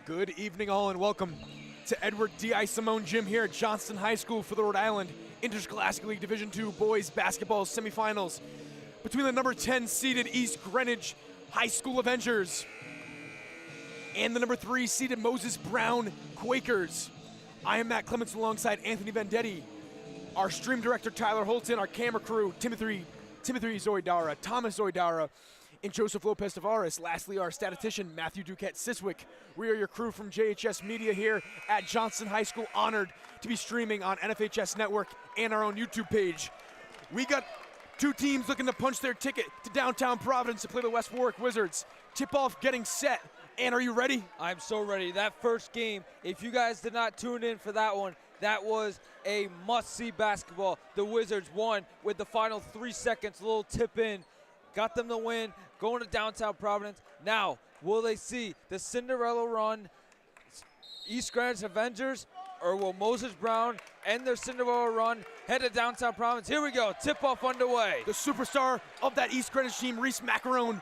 Good evening all and welcome to Edward D.I. Simone Gym here at Johnston High School for the Rhode Island Interscholastic League Division II Boys Basketball Semifinals between the number 10 seeded East Greenwich High School Avengers and the number 3 seeded Moses Brown Quakers. I am Matt Clements alongside Anthony Vendetti, our stream director Tyler Holton, our camera crew Timothy Zoidara, Thomas Zoidara, and Joseph Lopez Tavares. Lastly, our statistician, Matthew Duquette Siswick. We are your crew from JHS Media here at Johnston High School, honored to be streaming on NFHS Network and our own YouTube page. We got two teams looking to punch their ticket to downtown Providence to play the West Warwick Wizards. Tip-off getting set. Ann, are you ready? I'm so ready. That first game, if you guys did not tune in for that one, that was a must-see basketball. The Wizards won with the final 3 seconds, a little tip in. Got them the win, going to downtown Providence. Now, will they see the Cinderella run, East Greenwich Avengers, or will Moses Brown end their Cinderella run, head to downtown Providence? Here we go, tip-off underway. The superstar of that East Greenwich team, Reese Macarone,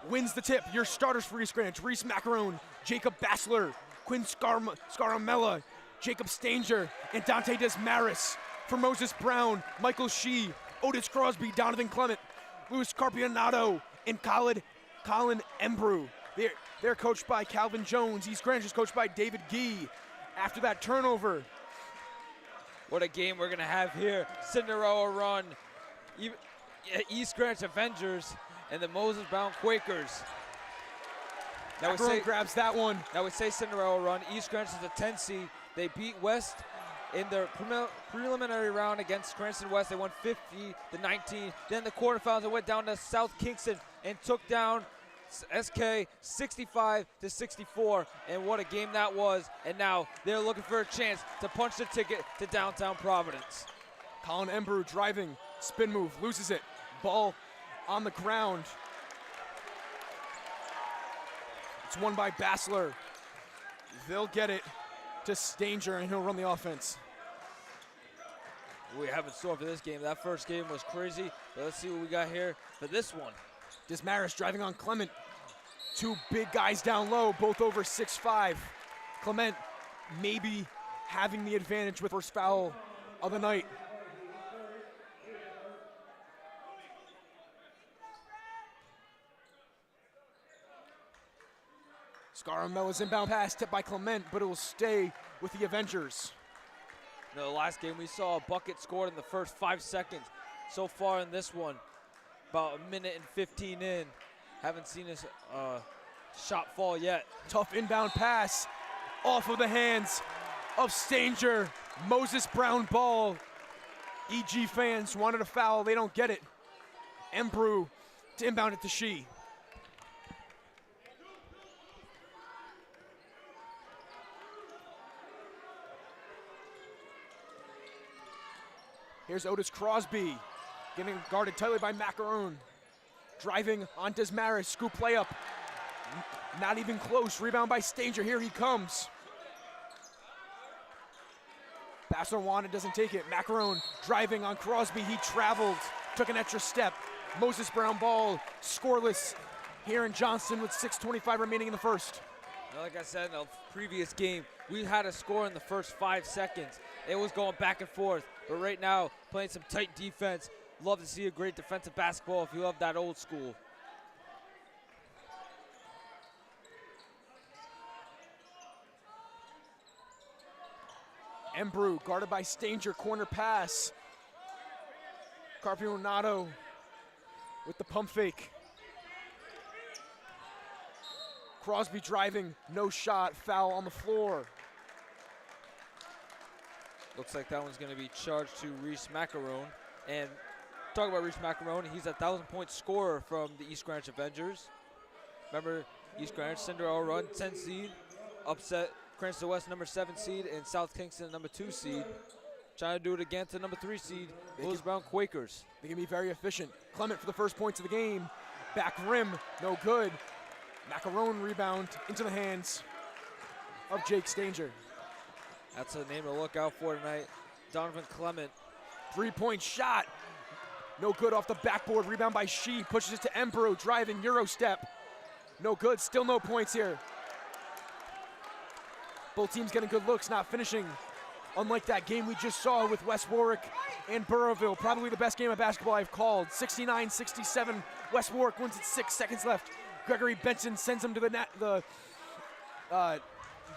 wins the tip. Your starters for East Greenwich: Reese Macarone, Jacob Bassler, Quinn Scaramella, Jacob Stanger, and Dante Desmaris. For Moses Brown, Michael Shee, Otis Crosby, Donovan Clement, Luis Carpionato, and Colin Embrew. They're coached by Calvin Jones. East Greenwich is coached by David Gee. After that turnover. What a game we're going to have here. Cinderella run, East Greenwich Avengers, and the Moses Brown Quakers. Now Macaron grabs that one. Now we say Cinderella run. East Greenwich is a 10 seed. They beat West in their preliminary round against Cranston West. They won 50-19. Then the quarterfinals, they went down to South Kingston and took down SK 65-64. And what a game that was. And now they're looking for a chance to punch the ticket to downtown Providence. Colin Embrew driving, spin move, loses it. Ball on the ground. It's won by Bassler. They'll get it to Stanger, and he'll run the offense. We have in store for this game. That first game was crazy, but let's see what we got here for this one. Desmaris driving on Clement. Two big guys down low, both over 6'5". Clement maybe having the advantage with first foul of the night. Scaramella's inbound pass tipped by Clement, but it will stay with the Avengers. The last game we saw a bucket scored in the first 5 seconds. So far in this one, about a minute and 15 in, haven't seen this shot fall yet. Tough inbound pass off of the hands of Stanger. Moses Brown ball. EG fans wanted a foul, they don't get it. Embrew to inbound it to Shee. Here's Otis Crosby, getting guarded tightly by Macarone. Driving on Desmaris, scoop layup. Not even close, rebound by Stanger, here he comes. Bassler wanted, doesn't take it. Macarone driving on Crosby, he traveled, took an extra step. Moses Brown ball, scoreless here in Johnston with 6:25 remaining in the first. Like I said in the previous game, we had a score in the first 5 seconds. It was going back and forth, but right now, playing some tight defense. Love to see a great defensive basketball if you love that old school. Embrew guarded by Stanger, corner pass. Carpionato with the pump fake. Crosby driving, no shot, foul on the floor. Looks like that one's going to be charged to Reese Macarone. And talk about Reese Macarone, he's a 1,000-point scorer from the East Greenwich Avengers. Remember, East Greenwich Cinderella run, 10 seed, upset Cranston West, number 7 seed, and South Kingston, number 2 seed. Trying to do it again to number 3 seed, Moses Brown Quakers. They can be very efficient. Clement for the first points of the game. Back rim, no good. Macarone rebound into the hands of Jake Stanger. That's a name to look out for tonight. Donovan Clement. 3-point shot. No good off the backboard. Rebound by Shee. Pushes it to Embrew. Driving Euro step. No good. Still no points here. Both teams getting good looks, not finishing. Unlike that game we just saw with West Warwick and Burrowville, probably the best game of basketball I've called. 69-67, West Warwick wins it 6 seconds left. Gregory Benson sends them to the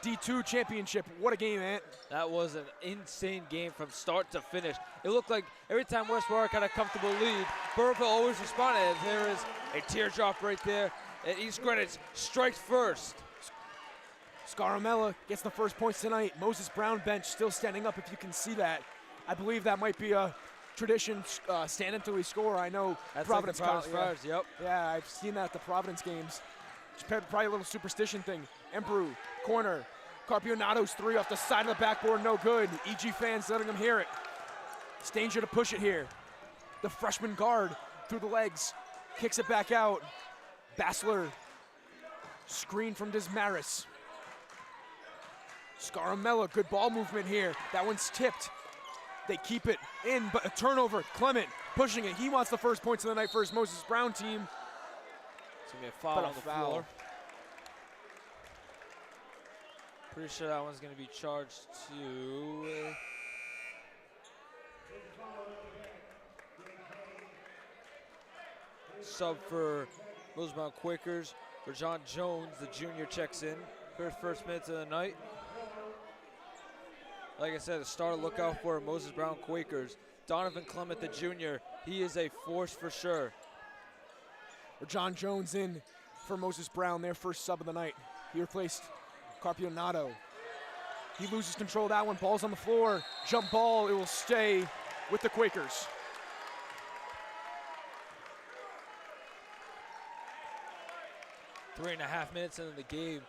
D2 championship. What a game, Ant. That was an insane game from start to finish. It looked like every time West Warwick had a comfortable lead, Burrowville always responded. There is a teardrop right there, and East Greenwich strikes first. Scaramella gets the first points tonight. Moses Brown bench still standing up, if you can see that. I believe that might be a tradition, stand until we score. I know That's Providence. like the Providence Friars, yep. Yeah, I've seen that at the Providence games. It's probably a little superstition thing. Embrew, corner. Carpionato's three off the side of the backboard, no good. EG fans letting them hear it. Stanger to push it here. The freshman guard through the legs, kicks it back out. Bassler, screen from Desmaris. Scaramella, good ball movement here. That one's tipped. They keep it in, but a turnover. Clement pushing it. He wants the first points of the night for his Moses Brown team. It's gonna be a foul on the floor. Pretty sure that one's gonna be charged to. Sub for Moses Brown Quakers. For John Jones, the junior, checks in for his first minutes of the night. Like I said, a star to look out for Moses Brown Quakers. Donovan Clement, the junior, he is a force for sure. John Jones in for Moses Brown, their first sub of the night. He replaced Carpionato. He loses control of that one. Ball's on the floor. Jump ball. It will stay with the Quakers. 3.5 minutes into the game.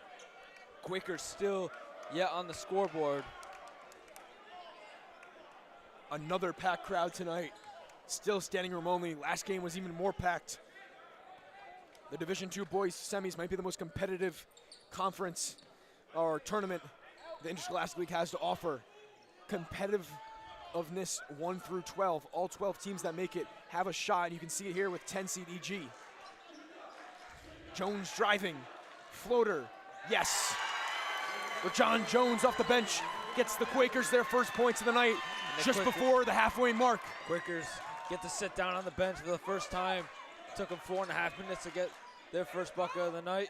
Quakers still yet on the scoreboard. Another packed crowd tonight. Still standing room only. Last game was even more packed. The Division II boys semis might be the most competitive conference or tournament the Interscholastic League has to offer. Competitiveness 1 through 12. All 12 teams that make it have a shot. You can see it here with 10 seed EG. Jones driving. Floater. Yes. With John Jones off the bench gets the Quakers their first points of the night just before the halfway mark. Quakers get to sit down on the bench for the first time. Took them 4.5 minutes to get their first bucket of the night.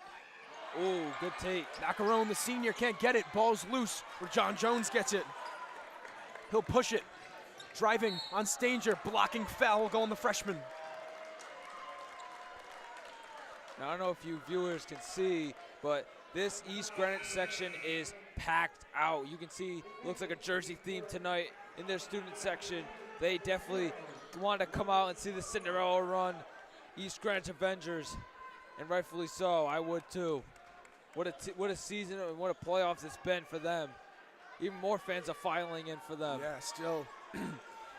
Ooh, good take. Macaron, the senior, can't get it. Ball's loose where John Jones gets it. He'll push it. Driving on Stanger, blocking foul, going the freshman. Now, I don't know if you viewers can see, but this East Greenwich section is packed out. You can see, looks like a Jersey theme tonight in their student section. They definitely want to come out and see the Cinderella run. East Greenwich Avengers, and rightfully so. I would too. What a season and what a playoffs it's been for them. Even more fans are filing in for them. Yeah, still,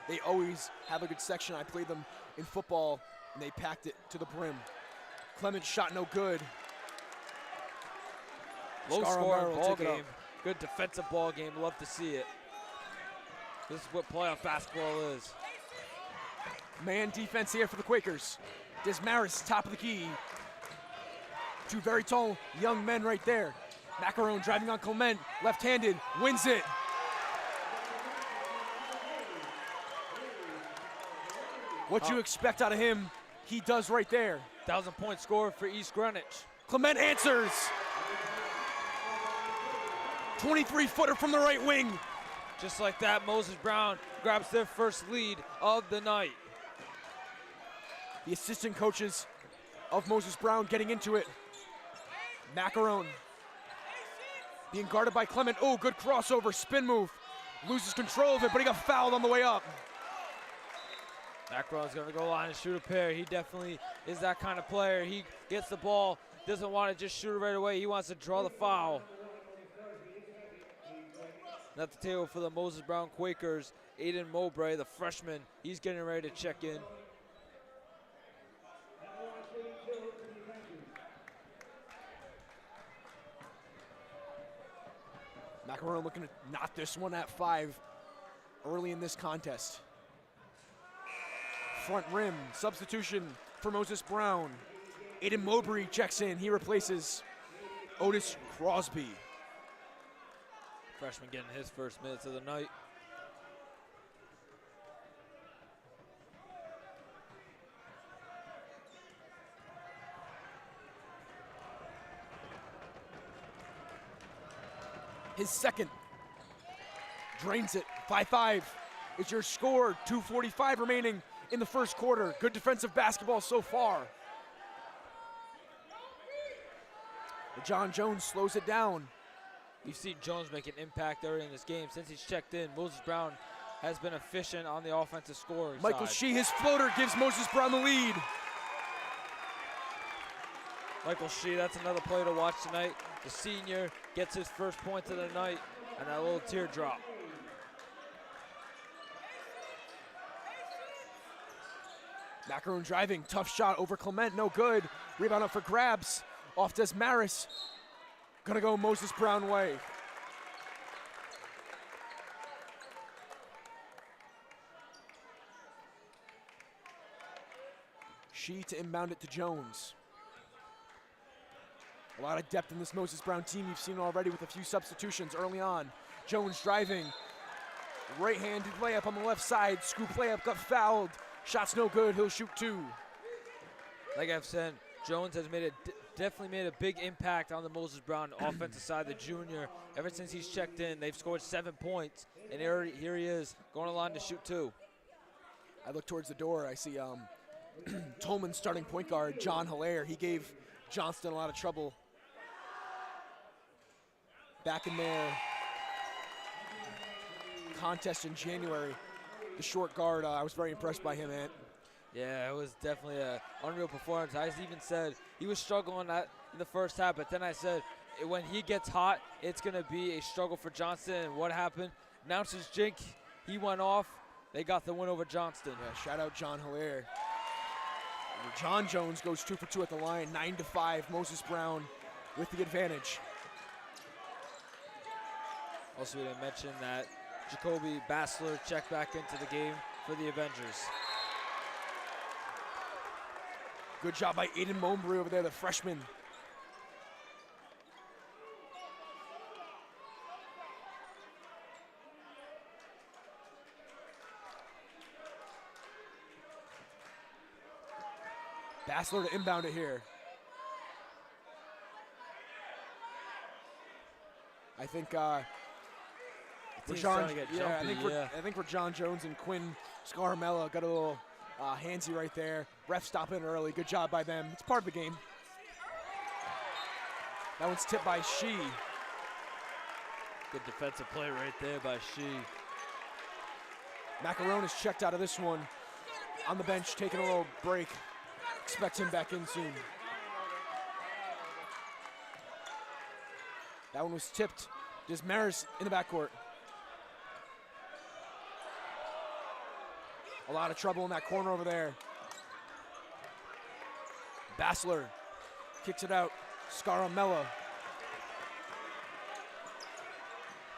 they always have a good section. I played them in football, and they packed it to the brim. Clement's shot no good. Low scoring ball game. Good defensive ball game. Love to see it. This is what playoff basketball is. Man defense here for the Quakers. Desmaris, top of the key. Two very tall young men right there. Macaron driving on Clement, left-handed, wins it. What you expect out of him, he does right there. 1,000-point score for East Greenwich. Clement answers. 23-footer from the right wing. Just like that, Moses Brown grabs their first lead of the night. The assistant coaches of Moses Brown getting into it. Macaron being guarded by Clement. Oh, good crossover, spin move. Loses control of it, but he got fouled on the way up. Macaron's gonna go line and shoot a pair. He definitely is that kind of player. He gets the ball, doesn't want to just shoot it right away. He wants to draw the foul. And at the table for the Moses Brown Quakers, Aiden Mowbray, the freshman, he's getting ready to check in. Macaron looking to knot this one at 5 early in this contest. Front rim, substitution for Moses Brown. Aiden Mowbray checks in. He replaces Otis Crosby. Freshman getting his first minutes of the night. His second. Drains it. 5-5 is your score. 2:45 remaining in the first quarter. Good defensive basketball so far. John Jones slows it down. We've seen Jones make an impact early in this game. Since he's checked in, Moses Brown has been efficient on the offensive scoring Michael side. Shee, his floater gives Moses Brown the lead. Michael Shee, that's another player to watch tonight. The senior gets his first points of the night and that little teardrop. Macaroon driving, tough shot over Clement, no good. Rebound up for grabs, off Desmaris. Gonna go Moses Brown way. Shee to inbound it to Jones. A lot of depth in this Moses Brown team. You've seen already with a few substitutions early on. Jones driving, right-handed layup on the left side. Scoop layup, got fouled. Shot's no good, he'll shoot two. Like I've said, Jones has definitely made a big impact on the Moses Brown offensive side, the junior. Ever since he's checked in, they've scored 7 points, and here he is going to line to shoot two. I look towards the door, I see Tolman starting point guard, John Hilaire. He gave Johnston a lot of trouble back in their contest in January. The short guard, I was very impressed by him, Ant. Yeah, it was definitely an unreal performance. I even said he was struggling in the first half, but then I said when he gets hot, it's going to be a struggle for Johnston. And what happened? Announcer's jink, he went off. They got the win over Johnston. Yeah, shout out John Hilaire. John Jones goes 2 for 2 at the line, 9-5. Moses Brown with the advantage. Also, we didn't mention that Jacoby Bassler checked back into the game for the Avengers. Good job by Aiden Mowbray over there, the freshman. Bassler to inbound it here. I think for John, I think for John Jones and Quinn Scaramella got a little handsy right there. Ref stopping early. Good job by them. It's part of the game. That one's tipped by Shee. Good defensive play right there by Shee. Macaron is checked out of this one. On the bench, taking a little break. Expect him back in soon. That one was tipped. Desmaris in the backcourt. A lot of trouble in that corner over there. Bassler kicks it out. Scaramella.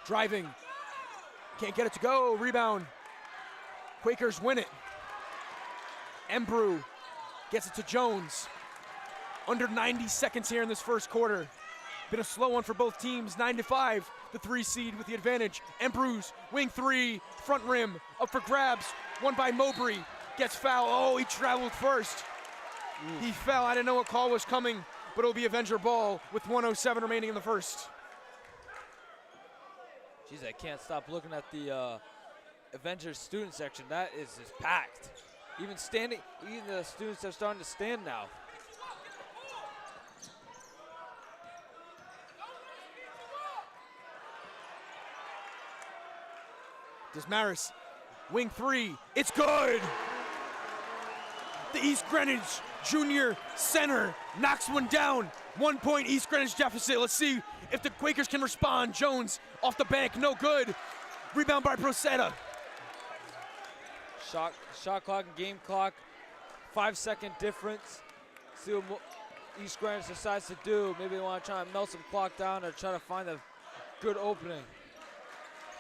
Driving. Can't get it to go. Rebound. Quakers win it. Embrew gets it to Jones. Under 90 seconds here in this first quarter. Been a slow one for both teams. 9-5. The 3 seed with the advantage. Embrew's wing 3. Front rim. Up for grabs. One by Mowbray. Gets fouled. Oh, he traveled first. He fell. I didn't know what call was coming, but it'll be Avenger ball with 1:07 remaining in the first. Jeez, I can't stop looking at the Avengers student section. That is just packed. Even the students are starting to stand now. Desmaris, wing 3, it's good! The East Greenwich junior center knocks one down. 1 point East Greenwich deficit. Let's see if the Quakers can respond. Jones off the bank, no good. Rebound by Procetta. Shot clock and game clock, 5-second difference. See what East Greenwich decides to do. Maybe they want to try and melt some clock down or try to find a good opening.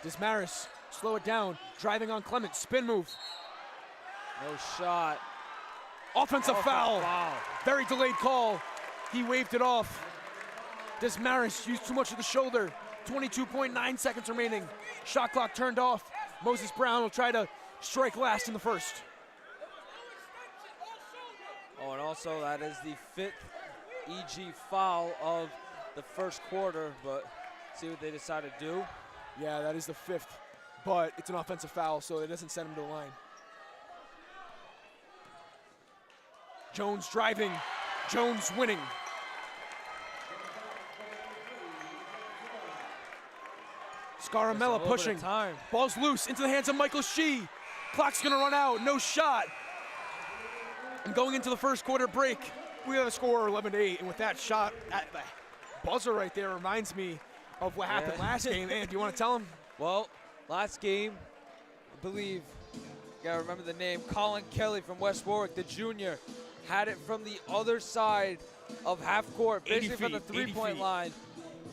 Desmaris, slow it down. Driving on Clement, spin move. No shot. Offensive foul. Very delayed call. He waved it off. Desmaris used too much of the shoulder. 22.9 seconds remaining. Shot clock turned off. Moses Brown will try to strike last in the first. Oh, and also that is the 5th EG foul of the first quarter, but see what they decide to do. Yeah, that is the 5th, but it's an offensive foul, so it doesn't send him to the line. Jones driving, Jones winning. Scaramella pushing. Ball's loose into the hands of Michael Shee. Clock's gonna run out, no shot. And going into the first quarter break, we have a score 11-8, and with that shot at the buzzer right there reminds me of what happened last game. And do you want to tell him? Well, last game, I believe, you gotta remember the name, Colin Kelly from West Warwick, the junior, had it from the other side of half court, basically from the three-point line.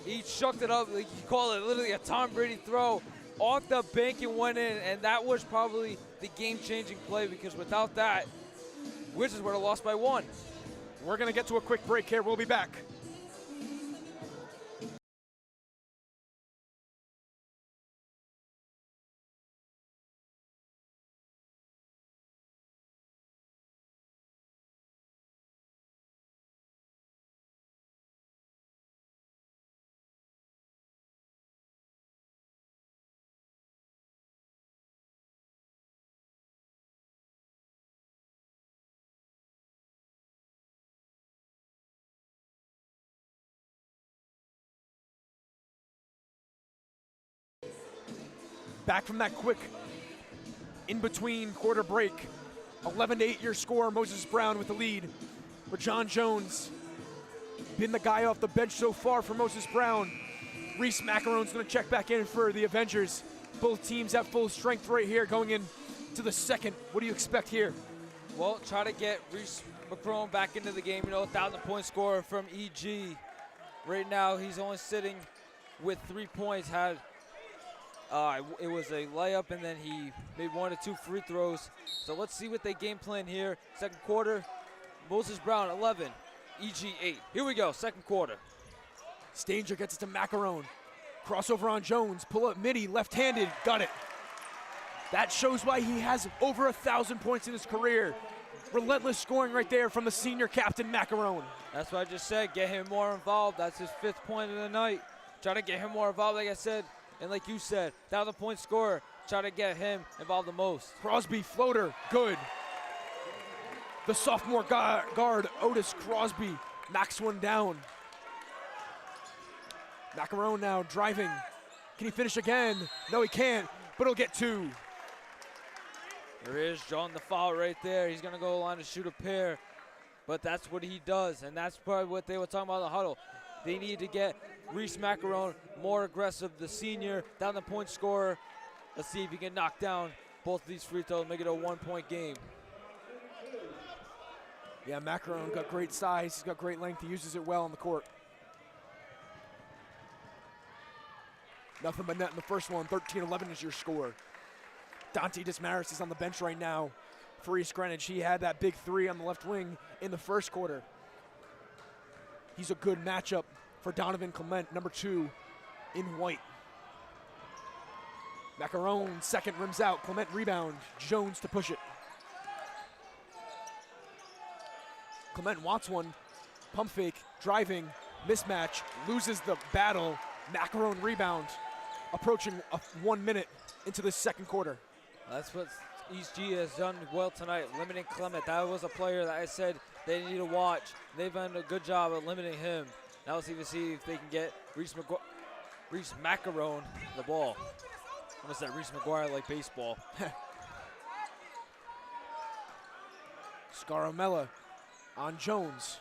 He chucked it up, like you call it literally a Tom Brady throw, off the bank and went in, and that was probably the game-changing play, because without that, Wizards would have lost by 1. We're gonna get to a quick break here. We'll be back. Back from that quick in-between quarter break. 11-8 your score. Moses Brown with the lead. But John Jones been the guy off the bench so far for Moses Brown. Reese Macarone's going to check back in for the Avengers. Both teams at full strength right here going into the second. What do you expect here? Well, try to get Reese Macarone back into the game. You know, 1,000-point scorer from EG. Right now, he's only sitting with 3 points. It was a layup, and then he made 1 or 2 free throws. So let's see what they game plan here. Second quarter, Moses Brown, 11, EG 8. Here we go, second quarter. Stanger gets it to Macarone. Crossover on Jones, pull up midi, left-handed, got it. That shows why he has over 1,000 points in his career. Relentless scoring right there from the senior captain, Macarone. That's what I just said, get him more involved. That's his 5th point of the night. Try to get him more involved, like I said. And like you said, 1,000-point scorer, try to get him involved the most. Crosby floater, good. The sophomore guard, Otis Crosby, knocks one down. Macarone now driving. Can he finish again? No, he can't, but he'll get 2. There is John the foul right there. He's going to go to the line to shoot a pair, but that's what he does, and that's probably what they were talking about in the huddle. They need to get Reese Macarone more aggressive, the senior, down the point scorer. Let's see if he can knock down both of these free throws, make it a 1-point game. Yeah, Macarone got great size, he's got great length, he uses it well on the court. Nothing but net in the first one, 13-11 is your score. Dante Dismaris is on the bench right now for East Greenwich. He had that big 3 on the left wing in the first quarter. He's a good matchup for Donovan Clement, number 2 in white. Macarone, second, rims out. Clement rebound. Jones to push it. Clement wants one. Pump fake, driving, mismatch, loses the battle. Macarone rebound. Approaching 1 minute into the second quarter. That's what East G has done well tonight, limiting Clement. That was a player that I said they need to watch. They've done a good job of limiting him. Now let's even see if they can get Reese Macarone the ball. I almost said Reese McGuire like baseball. Scaramella on Jones.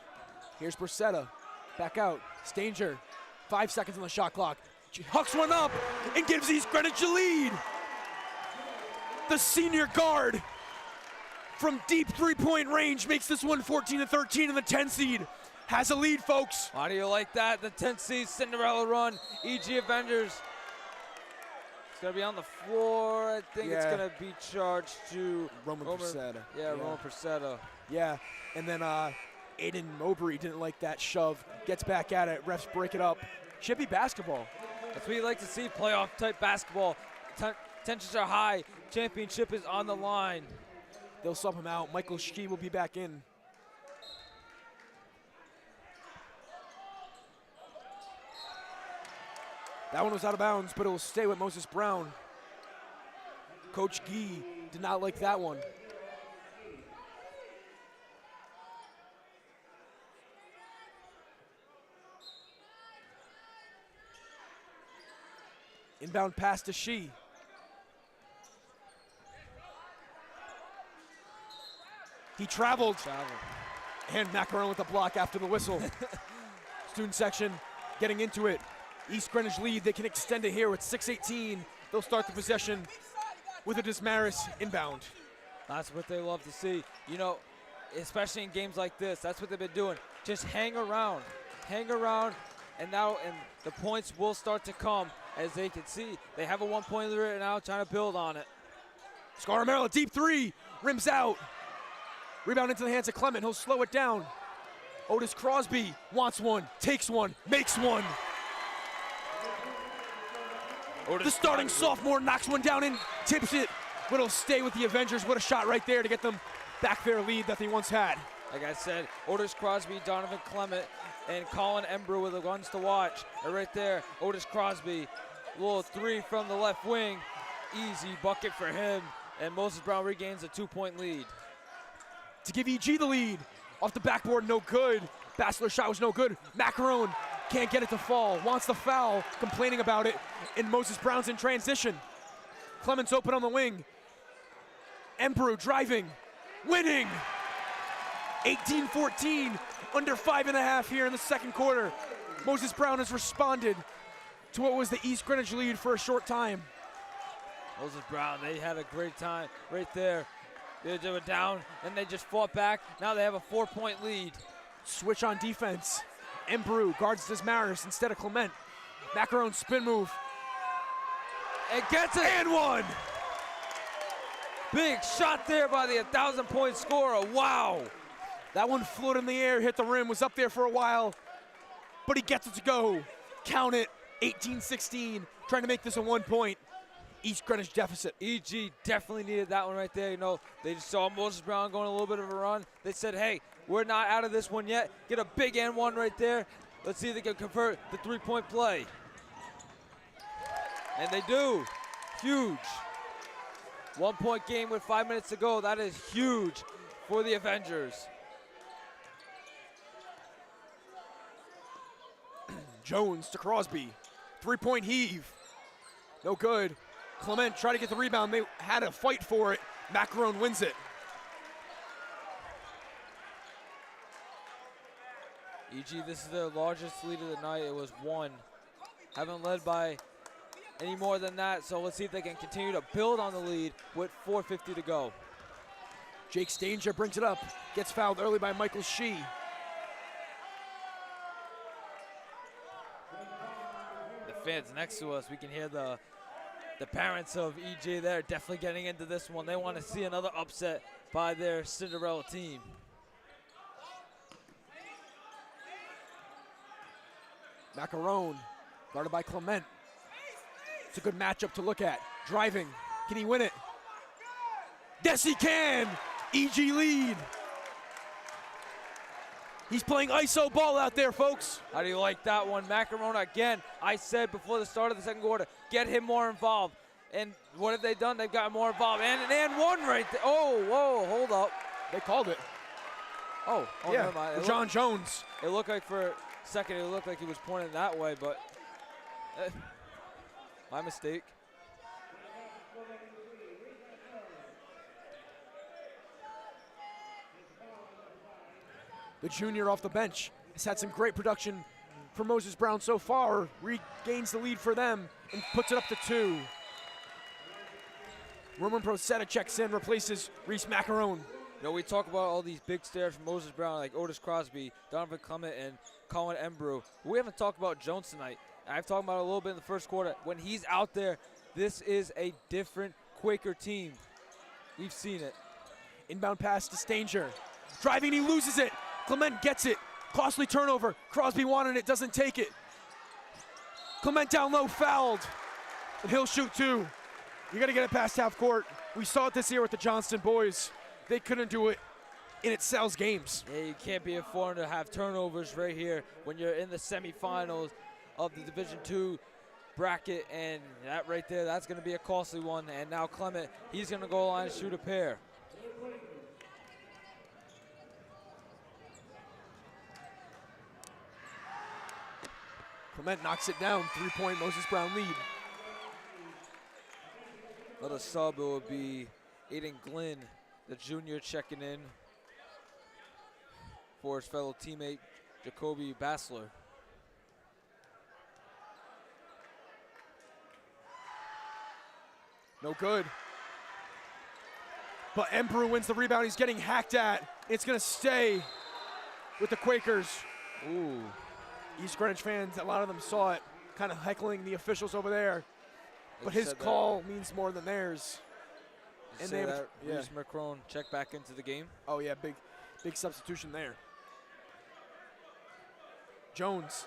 Here's Bracetta. Back out. Stanger. 5 seconds on the shot clock. Hucks one up and gives East Greenwich a lead. The senior guard from deep three-point range makes this one 14-13 in the 10 seed. Has a lead, folks. How do you like that? The 10 seed Cinderella run. EG Avengers. It's going to be on the floor. I think it's going to be charged to Roman Bracetta. Yeah, Roman Bracetta. Yeah, and then Aiden Mowbray didn't like that shove. Gets back at it. Refs break it up. Should be basketball. That's what you like to see, playoff-type basketball. Tensions are high. Championship is on the line. They'll sub him out. Michael Schie will be back in. That one was out of bounds, but it will stay with Moses Brown. Coach Gee did not like that one. Inbound pass to Schie. He traveled. And Macaron with the block after the whistle. Student section getting into it. East Greenwich lead. They can extend it here with 6:18. They'll start the possession with a Dismaris inbound. That's what they love to see. You know, especially in games like this, that's what they've been doing. Just hang around, and the points will start to come. As they can see, they have a 1-point lead right now, trying to build on it. Scaramella, deep three, rims out. Rebound into the hands of Clement. He'll slow it down. Otis Crosby wants one, takes one, makes one. The starting sophomore knocks one down and tips it, but it'll stay with the Avengers. What a shot right there to get them back their lead that they once had. Like I said, Otis Crosby, Donovan Clement, and Colin Embrew with the ones to watch. And right there, Otis Crosby, little three from the left wing. Easy bucket for him, and Moses Brown regains a 2-point lead. To give EG the lead. Off the backboard, no good. Bassler's shot was no good. Macaron can't get it to fall. Wants the foul, complaining about it. And Moses Brown's in transition. Clements open on the wing. Embrew driving, winning. 18-14, under 5.5 here in the second quarter. Moses Brown has responded to what was the East Greenwich lead for a short time. Moses Brown, they had a great time right there. They were down, and they just fought back. Now they have a 4-point lead. Switch on defense. Embrew guards Dismaris instead of Clement. Macaron spin move. And gets it. And one. Big shot there by the 1,000-point scorer. Wow. That one floated in the air, hit the rim, was up there for a while, but he gets it to go. Count it, 18-16, trying to make this a 1-point East Greenwich deficit. EG definitely needed that one right there. You know, they just saw Moses Brown going a little bit of a run. They said, hey, we're not out of this one yet. Get a big N1 right there. Let's see if they can convert the 3-point play. And they do. Huge. 1-point game with 5 minutes to go. That is huge for the Avengers. Jones to Crosby. 3-point heave. No good. Clement tried to get the rebound. They had a fight for it. Macaron wins it. EG, this is their largest lead of the night. It was 1. Haven't led by any more than that, so let's see if they can continue to build on the lead with 4:50 to go. Jake Stanger brings it up. Gets fouled early by Michael Schie. The fans next to us, we can hear the parents of EJ there definitely getting into this one. They want to see another upset by their Cinderella team. Macaron, guarded by Clement. It's a good matchup to look at. Driving, can he win it? Yes, he can! EG lead. He's playing ISO ball out there, folks. How do you like that one? Macaron again, I said before the start of the second quarter, get him more involved. And what have they done? They've gotten more involved. And one right there. Oh, whoa, hold up. They called it. Oh yeah, never mind. John Jones. It looked like for a second, it looked like he was pointing that way, but my mistake. The junior off the bench has had some great production for Moses Brown so far. Regains the lead for them and puts it up to 2. Roman Prosetta checks in, replaces Reese Macaron. You know, we talk about all these big stars from Moses Brown, like Otis Crosby, Donovan Clement, and Colin Embrew. We haven't talked about Jones tonight. I've talked about it a little bit in the first quarter. When he's out there, this is a different Quaker team. We've seen it. Inbound pass to Stanger. Driving, he loses it. Clement gets it. Costly turnover. Crosby wanted it, doesn't take it. Clement down low, fouled. And he'll shoot two. You gotta get it past half court. We saw it this year with the Johnston boys. They couldn't do it in Excel's games. Yeah, you can't be a foreigner to have turnovers right here when you're in the semifinals of the Division II bracket, and that right there, that's gonna be a costly one. And now Clement, he's gonna go line and shoot a pair. Clement knocks it down, 3-point Moses Brown lead. Another sub, it would be Aiden Glynn, the junior, checking in for his fellow teammate, Jacoby Bassler. No good. But Embrew wins the rebound. He's getting hacked at. It's gonna stay with the Quakers. Ooh. East Greenwich fans, a lot of them saw it, kind of heckling the officials over there. They But his said call means more than theirs. And they have- yeah. Reese McCrone check back into the game. Oh yeah, big substitution there. Jones,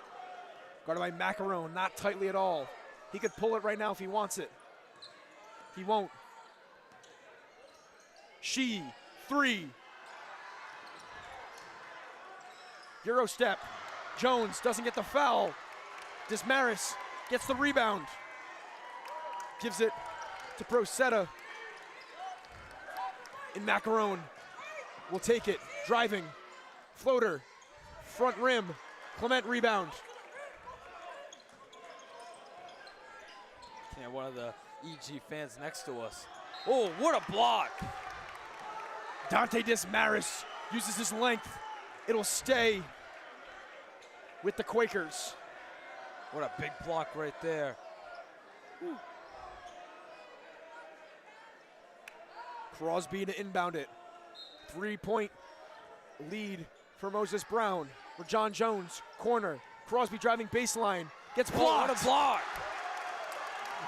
guarded by Macaron, not tightly at all. He could pull it right now if he wants it. He won't. She, 3. Euro step. Jones doesn't get the foul. Dismaris gets the rebound. Gives it to Procetta. And Macaron will take it. Driving. Floater. Front rim. Clement rebound. Yeah, one of the EG fans next to us. Oh, what a block! Dante Dismaris uses his length. It'll stay with the Quakers. What a big block right there. Ooh. Crosby to inbound it. 3-point lead for Moses Brown. For John Jones, corner. Crosby driving baseline. Gets blocked. Oh, what a block!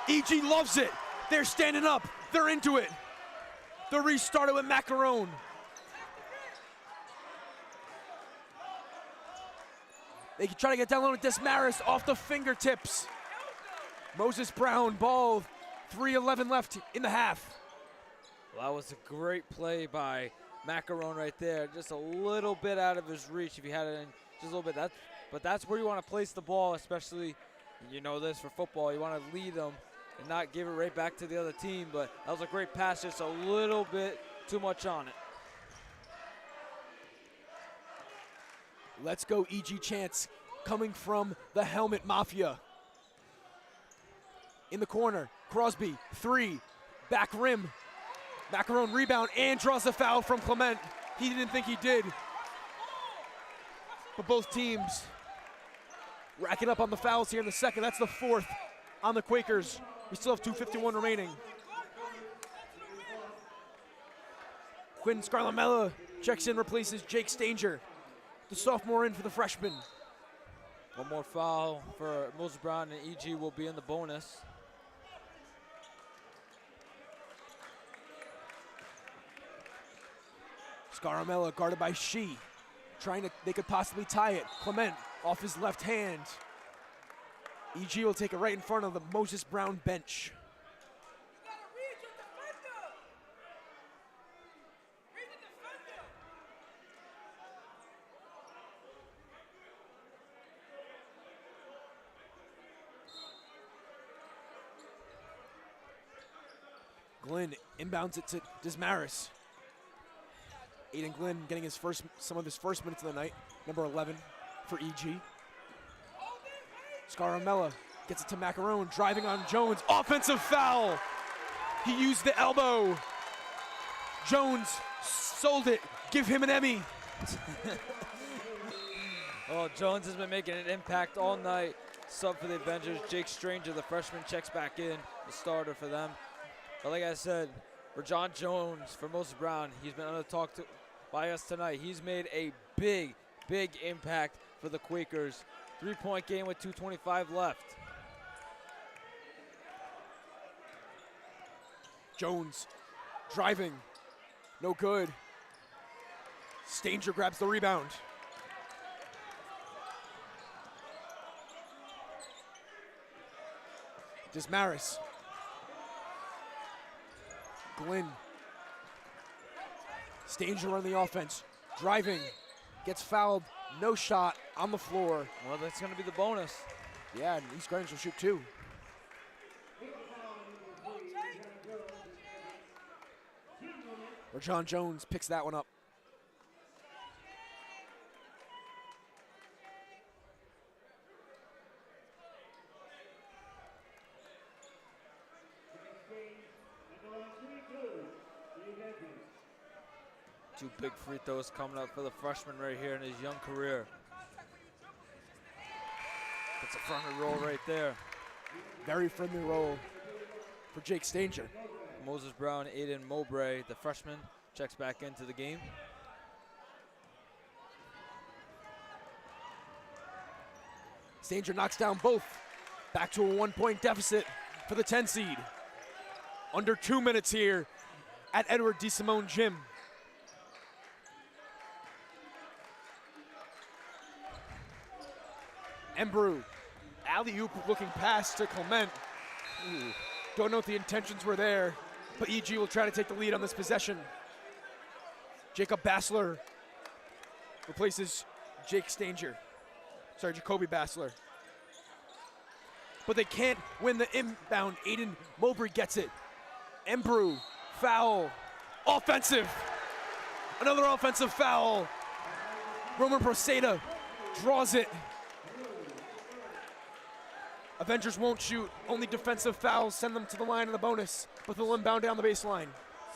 EG loves it. They're standing up. They're into it. They'll restart it with Macaron. They can try to get down low with Dismaris off the fingertips. Moses Brown ball. 3:11 left in the half. Well, that was a great play by Macaron right there. Just a little bit out of his reach if he had it in just a little bit. But that's where you want to place the ball, especially, you know this for football. You want to lead them and not give it right back to the other team. But that was a great pass, just a little bit too much on it. Let's go EG chants coming from the Helmet Mafia. In the corner, Crosby, 3, back rim. Macaron rebound and draws a foul from Clement. He didn't think he did. But both teams racking up on the fouls here in the second. That's the 4th on the Quakers. We still have 2:51 remaining. Quinn Scarlamella checks in, replaces Jake Stanger. The sophomore in for the freshman. One more foul for Moses Brown, and EG will be in the bonus. Scaramella guarded by Shee. They could possibly tie it. Clement off his left hand. EG will take it right in front of the Moses Brown bench. Glynn inbounds it to Dismaris. Aiden Glynn getting some of his first minutes of the night, number 11 for EG. Scaramella gets it to Macaron, driving on Jones. Offensive foul. He used the elbow. Jones sold it. Give him an Emmy. Oh, Jones has been making an impact all night. Sub for the Avengers. Jake Stranger, the freshman, checks back in, the starter for them. But like I said, for John Jones, for Moses Brown, he's been under talk by us tonight. He's made a big impact for the Quakers. 3-point game with 2:25 left. Jones driving, no good. Stanger grabs the rebound. Dismaris. Glynn. Stanger on the offense. Driving. Gets fouled. No shot on the floor. Well, that's going to be the bonus. Yeah, and East Greenwich will shoot 2. Rajon Jones picks that one up. Two big free throws coming up for the freshman right here in his young career. It's a friendly roll right there. Very friendly roll for Jake Stanger. Moses Brown, Aiden Mowbray, the freshman, checks back into the game. Stanger knocks down both. Back to a 1-point deficit for the 10 seed. Under 2 minutes here at Edward DeSimone Gym. Embrew, alley-oop looking pass to Clement. Ooh. Don't know if the intentions were there, but EG will try to take the lead on this possession. Jacob Bassler replaces Jake Stanger. Sorry, Jacoby Bassler. But they can't win the inbound. Aiden Mowbray gets it. Embrew, foul, offensive. Another offensive foul. Roman Proceda draws it. Avengers won't shoot, only defensive fouls send them to the line in the bonus, but they'll inbound down the baseline.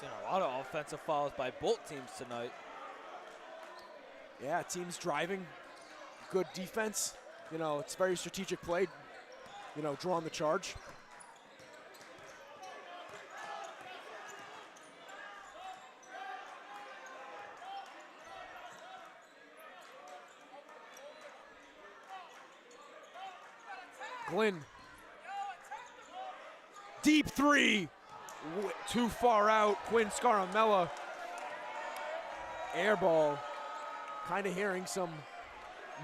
Seen a lot of offensive fouls by both teams tonight. Yeah, teams driving, good defense. You know, it's very strategic play, you know, drawing the charge. Glynn. Deep 3. Too far out. Quinn Scaramella. Air ball. Kind of hearing some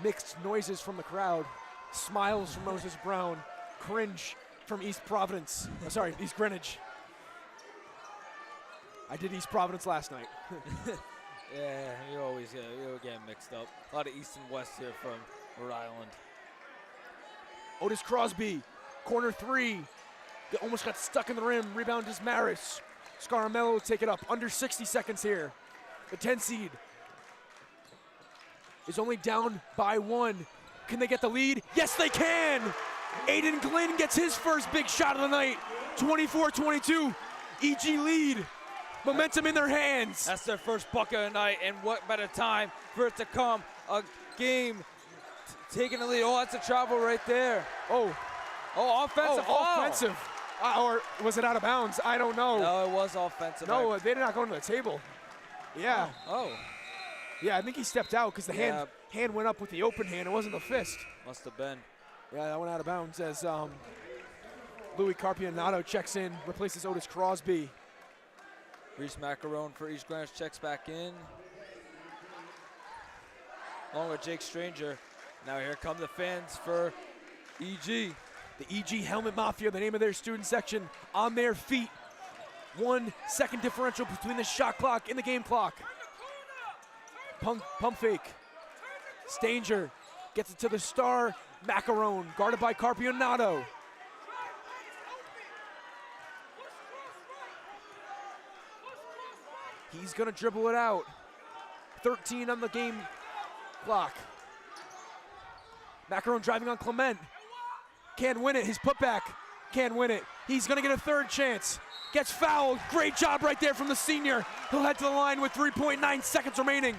mixed noises from the crowd. Smiles from Moses Brown. Cringe from East Providence. Oh, sorry, East Greenwich. I did East Providence last night. Yeah, you get mixed up. A lot of East and West here from Rhode Island. Otis Crosby, corner 3. Almost got stuck in the rim. Rebound is Maris. Scaramello will take it up. Under 60 seconds here. The 10 seed is only down by 1. Can they get the lead? Yes, they can. Aiden Glynn gets his first big shot of the night. 24-22. EG lead. Momentum in their hands. That's their first bucket of the night, and what better time for it to come? A game taking the lead. Oh, that's a travel right there. Oh, offensive foul. Offensive. Or was it out of bounds? I don't know. No, it was offensive. No, they did not go to the table. Yeah. Oh. Yeah, I think he stepped out because the hand went up with the open hand. It wasn't the fist. Must have been. Yeah, that went out of bounds as Louis Carpionato checks in, replaces Otis Crosby. Reese Macaron for East Greenwich checks back in. Along with Jake Stranger. Now here come the fans for EG. The EG Helmet Mafia, the name of their student section, on their feet. 1 second differential between the shot clock and the game clock. Pump fake. Stanger gets it to the star. Macaron, guarded by Carpionato. He's gonna dribble it out. 13 on the game clock. Macaron driving on Clement. Can't win it, his putback. Can't win it. He's gonna get a third chance. Gets fouled, great job right there from the senior. He'll head to the line with 3.9 seconds remaining.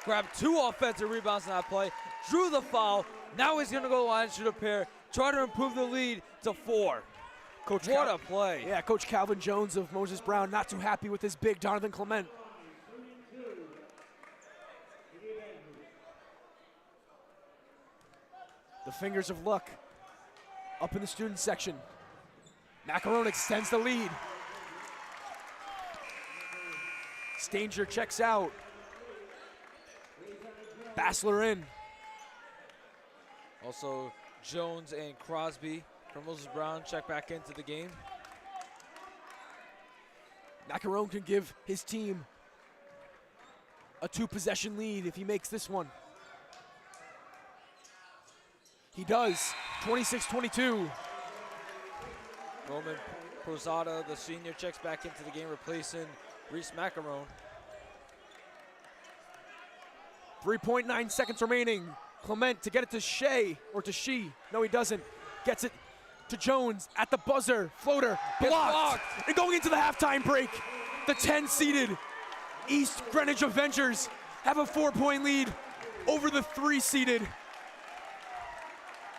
Grabbed 2 offensive rebounds in that play, drew the foul. Now he's gonna go to the line, shoot a pair, try to improve the lead to 4. Coach what a play. Yeah, Coach Calvin Jones of Moses Brown not too happy with his big Donovan Clement. The fingers of luck up in the student section. Macaron extends the lead. Stanger checks out. Bassler in. Also, Jones and Crosby For Moses Brown, check back into the game. Macaron can give his team a 2-possession lead if he makes this one. He does. 26-22. Roman Posada, the senior, checks back into the game, replacing Reese Macaron. 3.9 seconds remaining. Clement to get it to Shea, or to She. No, he doesn't. Gets it to Jones at the buzzer. Floater blocked. And going into the halftime break, the 10-seeded East Greenwich Avengers have a 4-point lead over the 3-seeded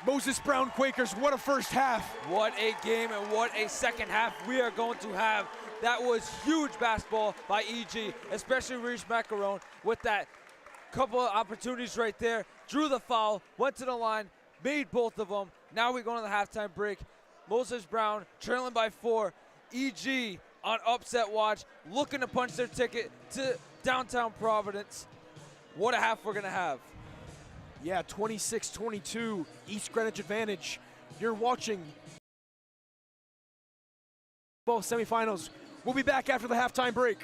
Moses Brown Quakers. What a first half. What a game and what a second half we are going to have. That was huge basketball by EG, especially Reese Macaron with that couple of opportunities right there. Drew the foul, went to the line, made both of them. Now we go to the halftime break. Moses Brown trailing by 4. EG on upset watch, looking to punch their ticket to downtown Providence. What a half we're gonna have. Yeah, 26-22, East Greenwich advantage. You're watching both semifinals. We'll be back after the halftime break.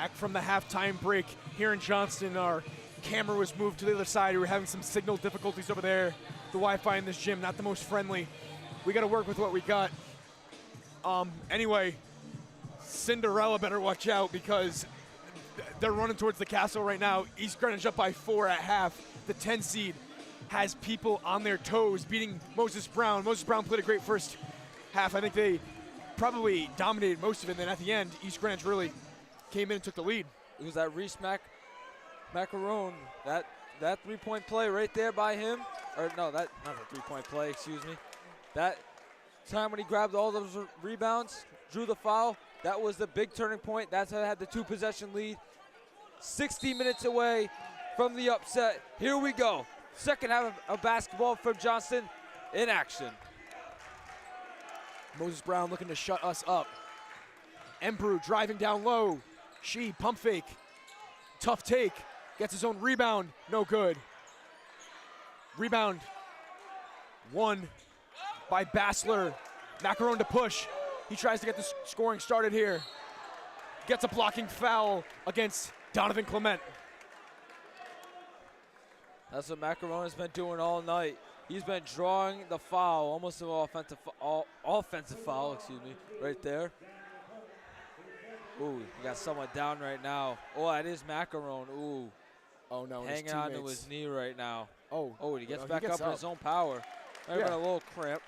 Back from the halftime break here in Johnston. Our camera was moved to the other side. We were having some signal difficulties over there. The Wi-Fi in this gym, not the most friendly. We got to work with what we got. Anyway, Cinderella better watch out because they're running towards the castle right now. East Greenwich up by 4 at half. The 10 seed has people on their toes, beating Moses Brown. Moses Brown played a great first half. I think they probably dominated most of it. And then at the end, East Greenwich really came in and took the lead. It was that Reese Macaron, that 3-point play right there by him. Or no, that not a 3-point play, excuse me. That time when he grabbed all those rebounds, drew the foul, that was the big turning point. That's how they had the 2-possession lead. 60 minutes away from the upset. Here we go. Second half of basketball from Johnston in action. Moses Brown looking to shut us up. Embrew driving down low. She pump fake. Tough take. Gets his own rebound. No good. Rebound. Won by Bassler. Macaron to push. He tries to get the scoring started here. Gets a blocking foul against Donovan Clement. That's what Macaron has been doing all night. He's been drawing the foul, almost an offensive foul, excuse me, right there. Ooh, you got someone down right now. Oh, that is Macaron. Ooh. Oh no, hanging on to his knee right now. Oh, he gets back up in his own power. Maybe a little cramp.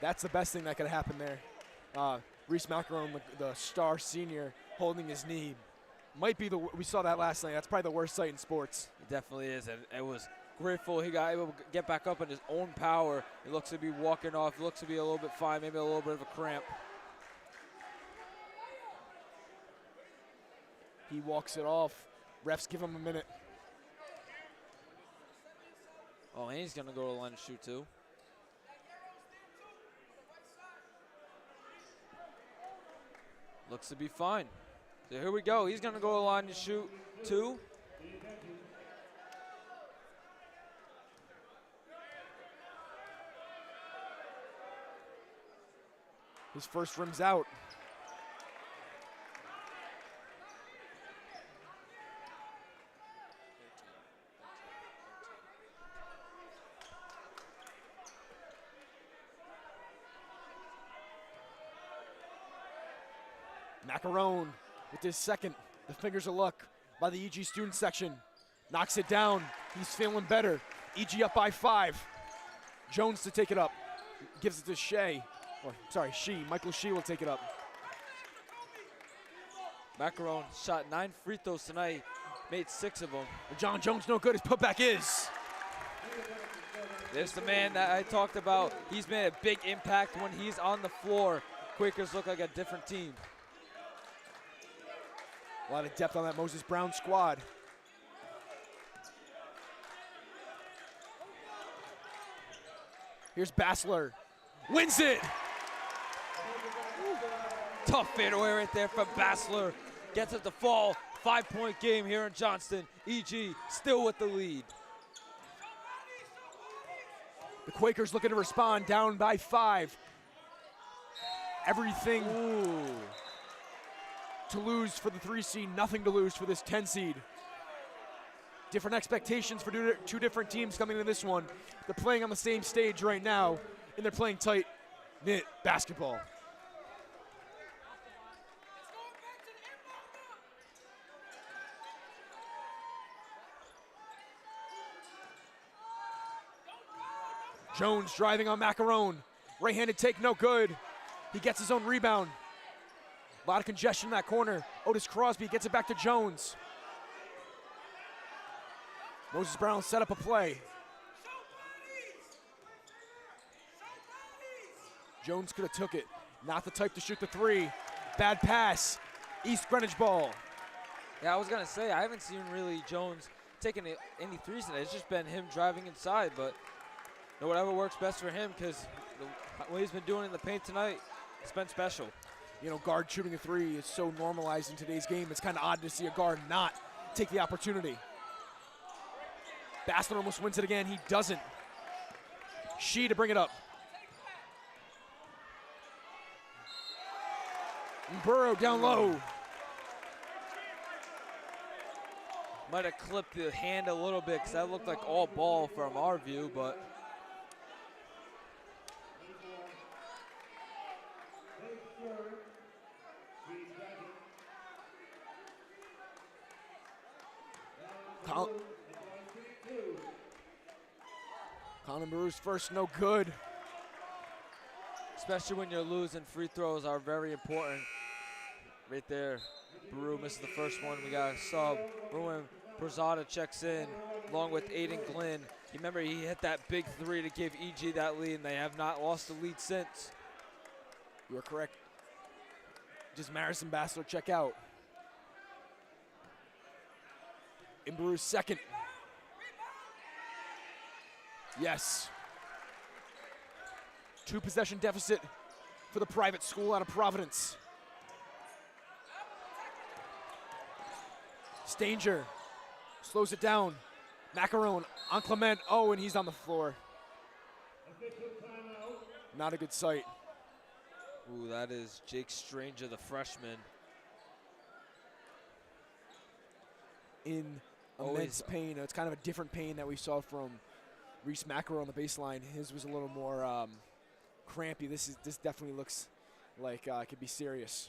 That's the best thing that could happen there. Reese Macaron, the star senior, holding his knee. Might be we saw that last night. That's probably the worst sight in sports. It definitely is, and it was grateful he got able to get back up in his own power. He looks to be walking off. He looks to be a little bit fine, maybe a little bit of a cramp. He walks it off. Refs give him a minute. Oh, and he's going to go to the line to shoot, too. Looks to be fine. So here we go. He's going to go to the line to shoot, too. His first rim's out. Macaron with his second. The fingers of luck by the EG student section. Knocks it down. He's feeling better. EG up by 5. Jones to take it up. Gives it to Shea. Michael Shea will take it up. Macaron shot 9 free throws tonight. Made 6 of them. John Jones no good. His putback is. There's the man that I talked about. He's made a big impact when he's on the floor. Quakers look like a different team. A lot of depth on that Moses Brown squad. Here's Bassler. Wins it! Tough fadeaway right there from Bassler. Gets it to fall. 5-point game here in Johnston. EG still with the lead. The Quakers looking to respond, down by 5. Everything to lose for the 3 seed, nothing to lose for this 10 seed. Different expectations for two different teams coming into this one. They're playing on the same stage right now, and they're playing tight-knit basketball. Jones driving on Macaron. Right-handed take, no good. He gets his own rebound. A lot of congestion in that corner. Otis Crosby gets it back to Jones. Moses Brown set up a play. Jones could have took it. Not the type to shoot the 3. Bad pass. East Greenwich ball. Yeah, I was going to say, I haven't seen really Jones taking any threes today. It's just been him driving inside, but whatever works best for him, because what he's been doing in the paint tonight, it's been special. You know, guard shooting a 3 is so normalized in today's game. It's kind of odd to see a guard not take the opportunity. Bassler almost wins it again. He doesn't. Shea to bring it up. And Burrow down low. Might have clipped the hand a little bit because that looked like all ball from our view, but Colin Baru's first no good. especially when you're losing, free throws are very important. Right there, Baru misses the first one. We got a sub. Ruin Perzada checks in along with Aiden Glynn. Remember, he hit that big three to give EG that lead, and they have not lost the lead since. You are correct. Does Marison Bassler check out? In Baru's second. Yes. 2-possession deficit for the private school out of Providence. Stanger slows it down. Macaron on Clement. Oh, and he's on the floor. Not a good sight. Ooh, that is Jake Stranger, the freshman. In immense pain. It's kind of a different pain that we saw from Reese Macaron on the baseline. His was a little more crampy. This definitely looks like it could be serious.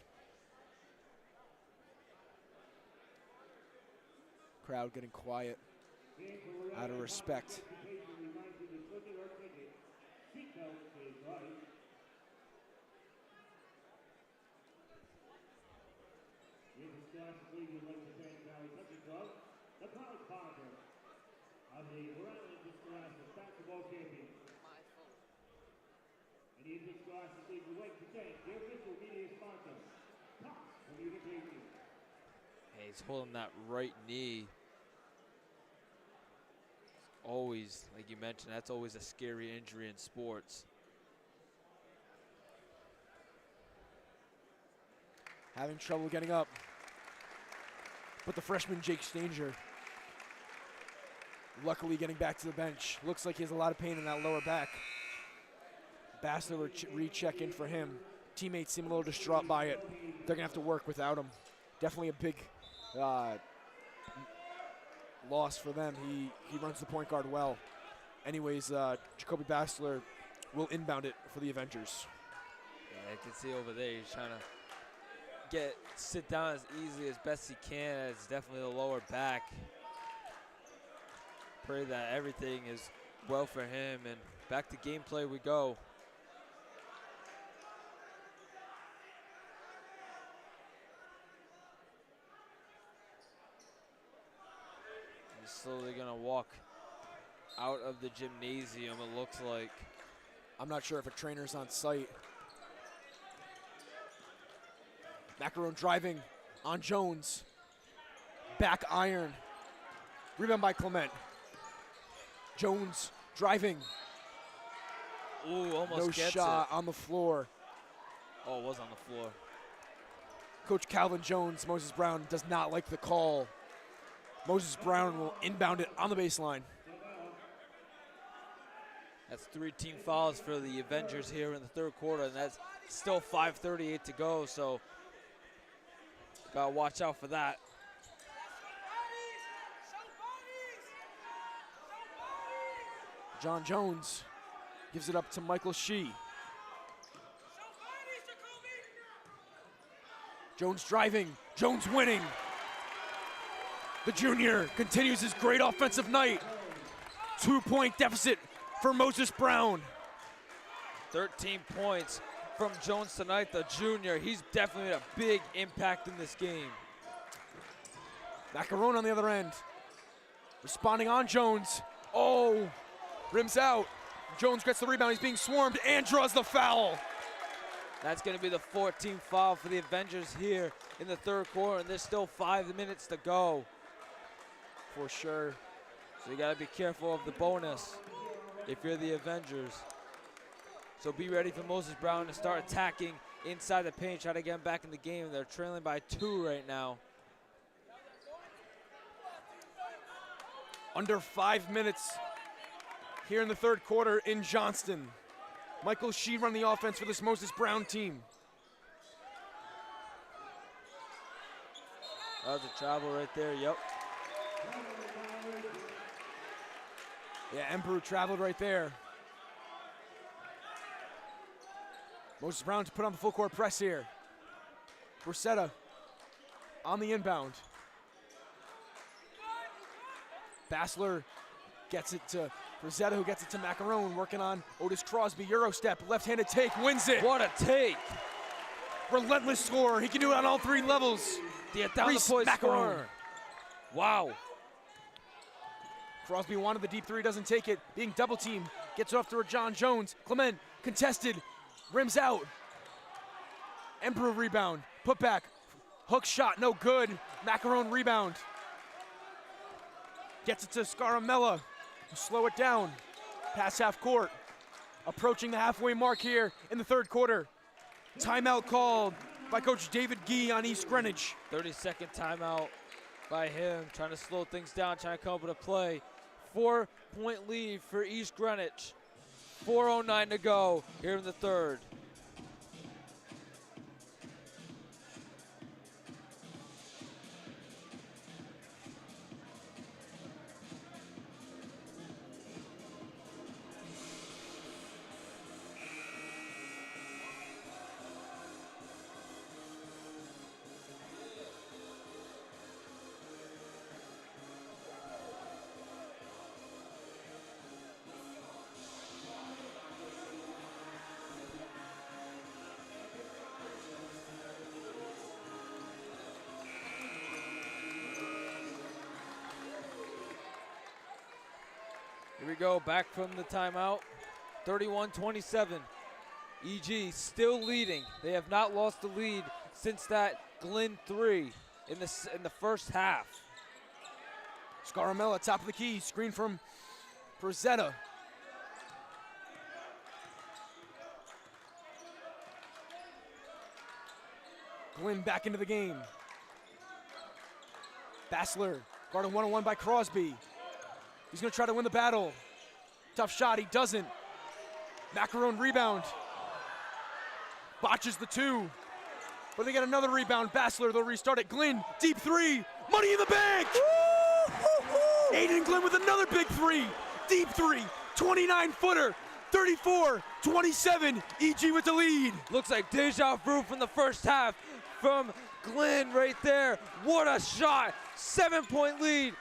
Crowd getting quiet out of respect. Hey, he's holding that right knee. Always, like you mentioned, that's always a scary injury in sports. Having trouble getting up. But the freshman Jake Stanger luckily getting back to the bench. Looks like he has a lot of pain in that lower back. Bassler will recheck in for him. Teammates seem a little distraught by it. They're going to have to work without him. Definitely a big loss for them. He runs the point guard well. Anyways, Jacoby Bassler will inbound it for the Avengers. Yeah, I can see over there he's trying to sit down as easily as best he can. It's definitely the lower back. Pray that everything is well for him, and back to gameplay we go. He's slowly gonna walk out of the gymnasium, it looks like. I'm not sure if a trainer's on site. Macaron driving on Jones. Back iron. Rebound by Clement. Jones driving. Ooh, almost no gets shot it. on the floor. Oh, it was on the floor. Coach Calvin Jones, Moses Brown does not like the call. Moses Brown will inbound it on the baseline. That's 3 team fouls for the Avengers here in the third quarter, and that's still 5:38 to go, so gotta watch out for that. John Jones gives it up to Michael Shee. Jones driving, Jones winning. The junior continues his great offensive night. 2-point deficit for Moses Brown. 13 points from Jones tonight, the junior. He's definitely made a big impact in this game. Macaron on the other end. Responding on Jones. Oh, rims out. Jones gets the rebound. He's being swarmed and draws the foul. That's going to be the 14th foul for the Avengers here in the third quarter, and there's still 5 minutes to go. For sure. So you got to be careful of the bonus if you're the Avengers. So be ready for Moses Brown to start attacking inside the paint, try to get him back in the game. They're trailing by 2 right now. Under 5 minutes here in the third quarter in Johnston. Michael Shee run the offense for this Moses Brown team. That was a travel right there, yep. Yeah, Emperor traveled right there. Moses Brown to put on the full court press here. Bracetta on the inbound. Bassler gets it to Bracetta, who gets it to Macaron, working on Otis Crosby. Euro step, left-handed take, wins it. What a take. Relentless scorer. He can do it on all three levels. Down Reese the point Macaron. scorer. Wow. Crosby wanted the deep three, doesn't take it. Being double teamed, gets it off to John Jones. Clement contested, rims out. Emperor rebound, put back, hook shot, no good. Macaron rebound. Gets it to Scaramella, slow it down. Pass half court. Approaching the halfway mark here in the third quarter. Timeout called by Coach David Gee on East Greenwich. 30-second timeout by him, trying to slow things down, trying to come up with a play. 4-point lead for East Greenwich. 4:09 to go here in the third. Here we go, back from the timeout. 31-27. EG still leading. They have not lost the lead since that Glenn 3 in the first half. Scaramella, top of the key, screen from Bracetta. Glenn back into the game. Bassler, guarded one-on-one by Crosby. He's gonna try to win the battle. Tough shot, he doesn't. Macaron rebound. Botches the two. But they get another rebound. Bassler, they'll restart it. Glenn, deep three. Money in the bank! Aiden Glenn with another big three. Deep three, 29-footer. 34-27, EG with the lead. Looks like deja vu from the first half from Glenn right there. What a shot. 7-point lead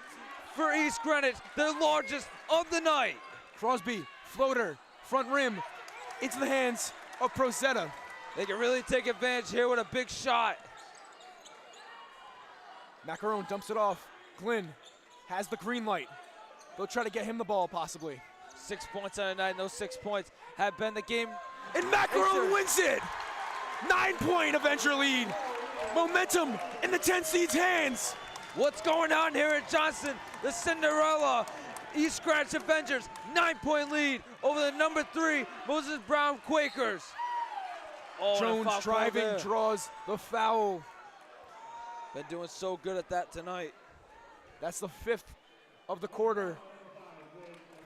for East Greenwich, their largest of the night. Crosby, floater, front rim, into the hands of Bracetta. They can really take advantage here with a big shot. Macaron dumps it off. Glenn has the green light. They'll try to get him the ball, possibly. 6 points on the night, and those 6 points have been the game. And Macaron wins it! 9-point Avenger lead. Momentum in the 10 seed's hands. What's going on here at Johnson? The Cinderella East Greenwich Avengers, 9-point lead over the number 3 Moses Brown Quakers. Oh, Jones driving, draws the foul. Been doing so good at that tonight. That's the 5th of the quarter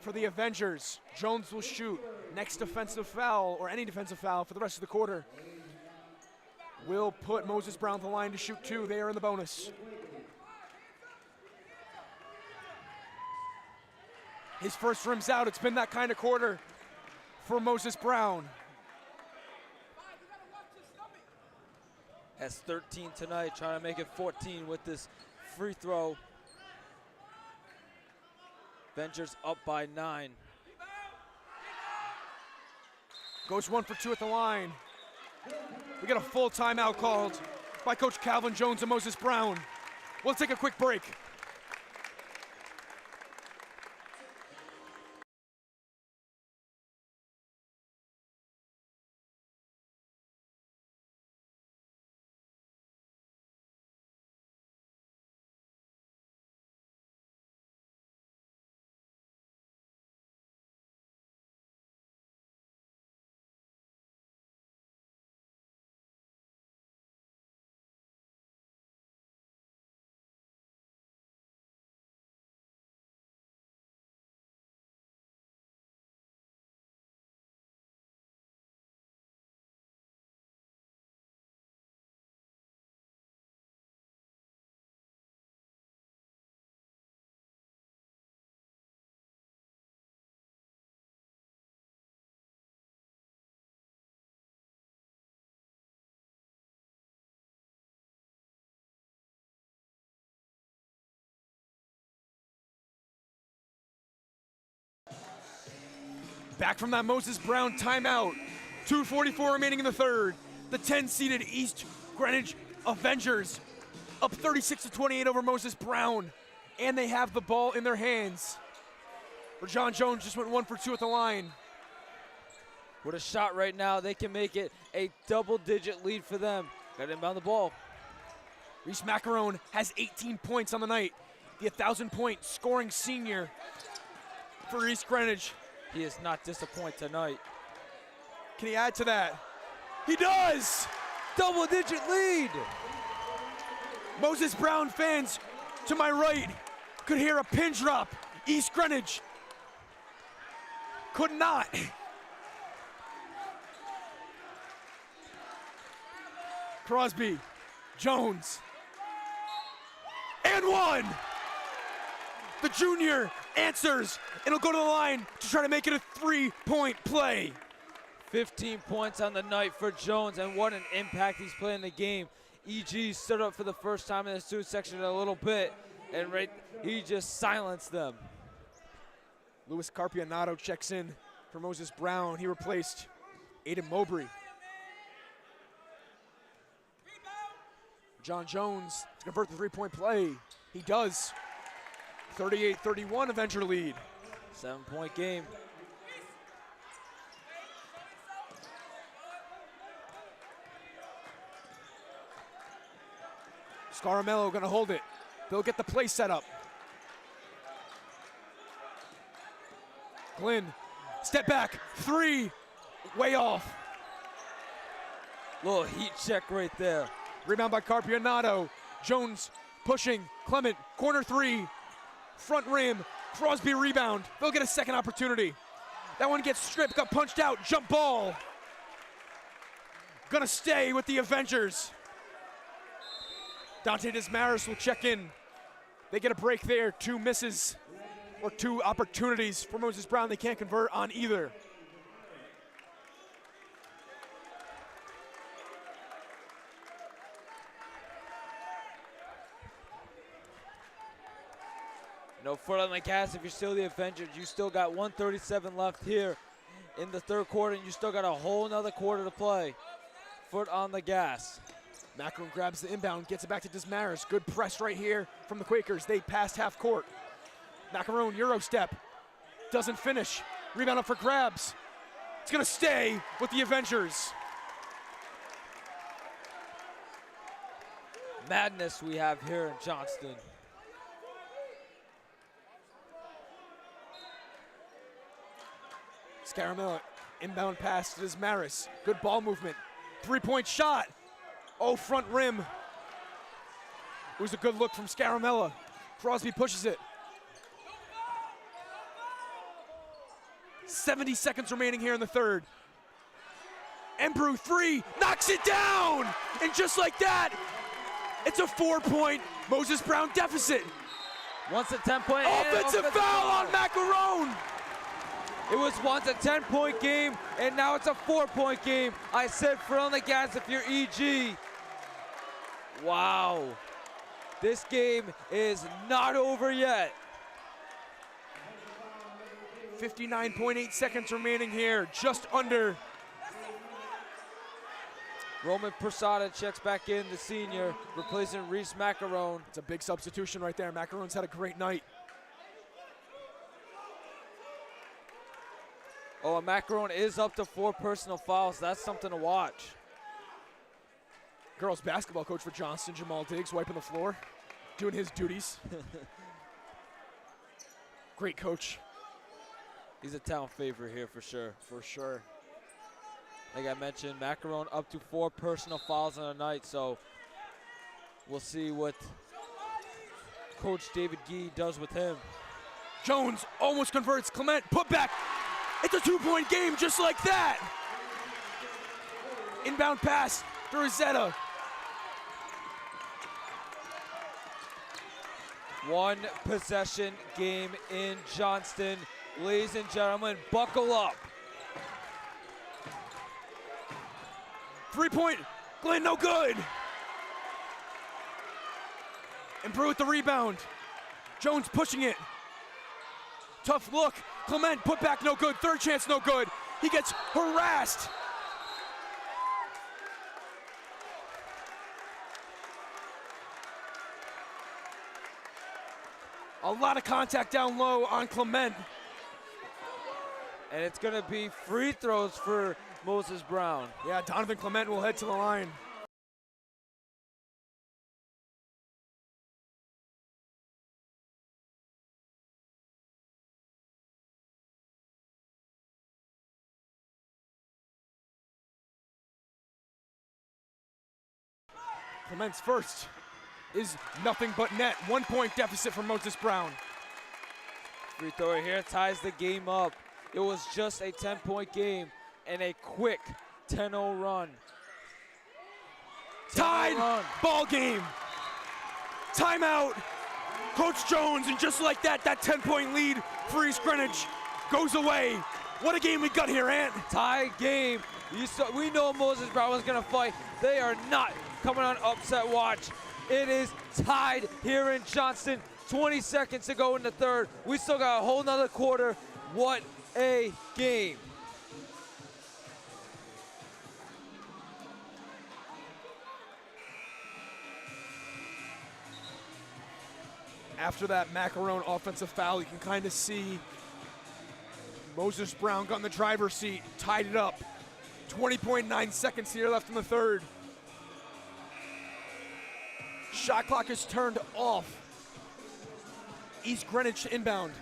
for the Avengers. Jones will shoot. Next defensive foul, or any defensive foul for the rest of the quarter, will put Moses Brown on the line to shoot 2. They are in the bonus. His first rim's out. It's been that kind of quarter for Moses Brown. Has 13 tonight, trying to make it 14 with this free throw. Avengers up by 9. Goes 1 for 2 at the line. We got a full timeout called by Coach Calvin Jones and Moses Brown. We'll take a quick break. Back from that Moses Brown timeout. 2:44 remaining in the third. The 10-seeded East Greenwich Avengers up 36-28 over Moses Brown. And they have the ball in their hands. John Jones just went 1 for 2 at the line. With a shot right now, they can make it a double-digit lead for them. Got to inbound the ball. Reese Macaron has 18 points on the night. The 1,000-point scoring senior for East Greenwich. He is not disappointed tonight. Can he add to that? He does! Double-digit lead! Moses Brown fans to my right could hear a pin drop. East Greenwich could not. Crosby, Jones, and one! The junior answers, and he'll go to the line to try to make it a 3-point play. 15 points on the night for Jones, and what an impact he's playing in the game. EG stood up for the first time in the student section in a little bit, and he just silenced them. Luis Carpianato checks in for Moses Brown. He replaced Aiden Mowbray. John Jones to convert the 3-point play. He does. 38-31 Avenger lead. 7-point game. Scaramello gonna hold it. They'll get the play set up. Glenn, step back, 3, way off. Little heat check right there. Rebound by Carpianato. Jones pushing, Clement, corner 3, front rim, Crosby rebound. They'll get a second opportunity. That one gets stripped, got punched out, jump ball. Gonna stay with the Avengers. Dante Desmaris will check in. They get a break there, 2 misses, or 2 opportunities for Moses Brown. They can't convert on either. No foot on the gas if you're still the Avengers. You still got 1:37 left here in the third quarter, and you still got a whole nother quarter to play. Foot on the gas. Macaron grabs the inbound, gets it back to Desmaris. Good press right here from the Quakers. They passed half court. Macaron, Euro step, doesn't finish. Rebound up for grabs. It's gonna stay with the Avengers. Madness we have here in Johnston. Scaramella, inbound pass to Desmaris. Good ball movement. 3-point shot. Oh, front rim. It was a good look from Scaramella. Crosby pushes it. 70 seconds remaining here in the third. Embrew 3, knocks it down! And just like that, it's a 4-point Moses Brown deficit. Once a 10-point. Offensive foul on Macaron! It was once a 10-point game, and now it's a 4-point game. I said foot on the gas if you're EG. Wow. This game is not over yet. 59.8 seconds remaining here, just under. Roman Prasada checks back in, the senior, replacing Reese Macaron. It's a big substitution right there. Macaron's had a great night. Oh, and Macaron is up to 4 personal fouls. That's something to watch. Girls basketball coach for Johnston, Jamal Diggs, wiping the floor, doing his duties. Great coach. He's a town favorite here for sure. For sure. Like I mentioned, Macaron up to 4 personal fouls on the night, so we'll see what Coach David Gee does with him. Jones almost converts. Clement, put back. It's a 2-point game just like that. Inbound pass to Rosetta. One possession game in Johnston. Ladies and gentlemen, buckle up. 3-point, Glenn, no good. And Brew with the rebound. Jones pushing it. Tough look, Clement, put back, no good. Third chance, no good. He gets harassed. A lot of contact down low on Clement. And it's gonna be free throws for Moses Brown. Yeah, Donovan Clement will head to the line. Clement's first is nothing but net. 1 point deficit for Moses Brown. Free throw here ties the game up. It was just a 10-point game and a quick 10-0 run. Tied ball game. Timeout. Coach Jones, and just like that, that 10-point lead for East Greenwich goes away. What a game we got here, Ant. Tie game. We know Moses Brown was gonna fight. They are not coming on upset watch. It is tied here in Johnston. 20 seconds to go in the third. We still got a whole nother quarter. What a game. After that Macaron offensive foul, you can kind of see Moses Brown got in the driver's seat, tied it up. 20.9 seconds here left in the third. Shot clock is turned off. East Greenwich inbound.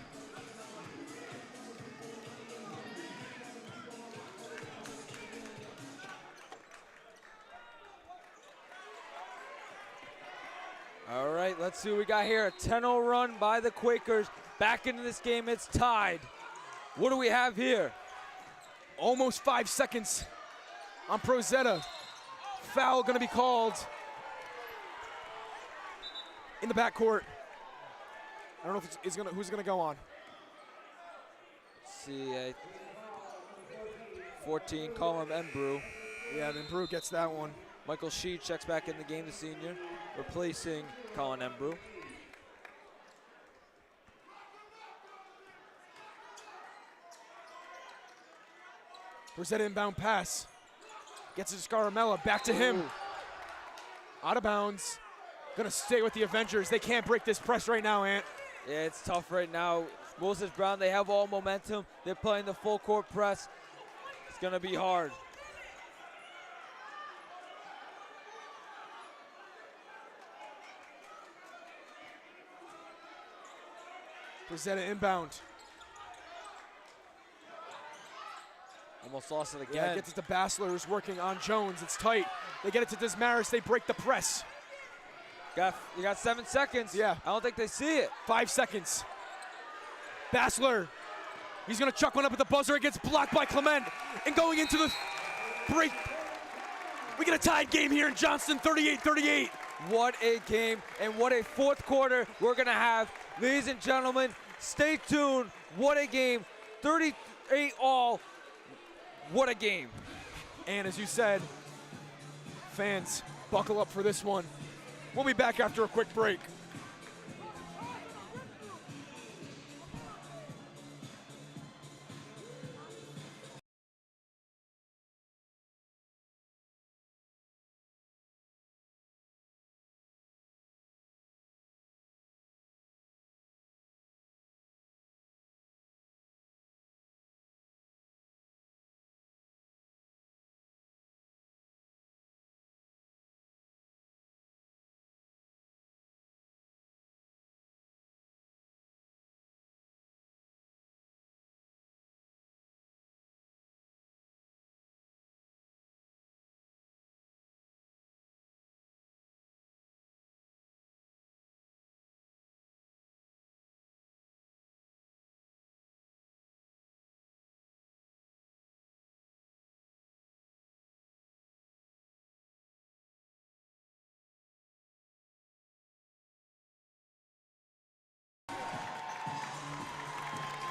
All right, let's see what we got here. A 10-0 run by the Quakers. Back into this game, it's tied. What do we have here? Almost 5 seconds on Prozetta. Foul gonna be called in the backcourt. I don't know if it's who's gonna go on. Let's see, 14, Colin Embrew. Yeah, then Brew gets that one. Michael Shee checks back in the game, the senior, replacing Colin Embrew. Prozetta inbound pass. Gets it to Scaramella, back to him. Out of bounds. Gonna stay with the Avengers. They can't break this press right now, Ant. Yeah, it's tough right now. Moses Brown, they have all momentum. They're playing the full court press. It's gonna be hard. Prozetta inbound. Almost lost it again. Yeah, gets it to Bassler, who's working on Jones. It's tight. They get it to Desmaris. They break the press. You got 7 seconds. Yeah. I don't think they see it. 5 seconds. Bassler. He's going to chuck one up at the buzzer. It gets blocked by Clement. And going into the break. We get a tied game here in Johnston, 38-38. What a game and what a fourth quarter we're going to have. Ladies and gentlemen, stay tuned. What a game. 38 all. What a game. And as you said, fans, buckle up for this one. We'll be back after a quick break.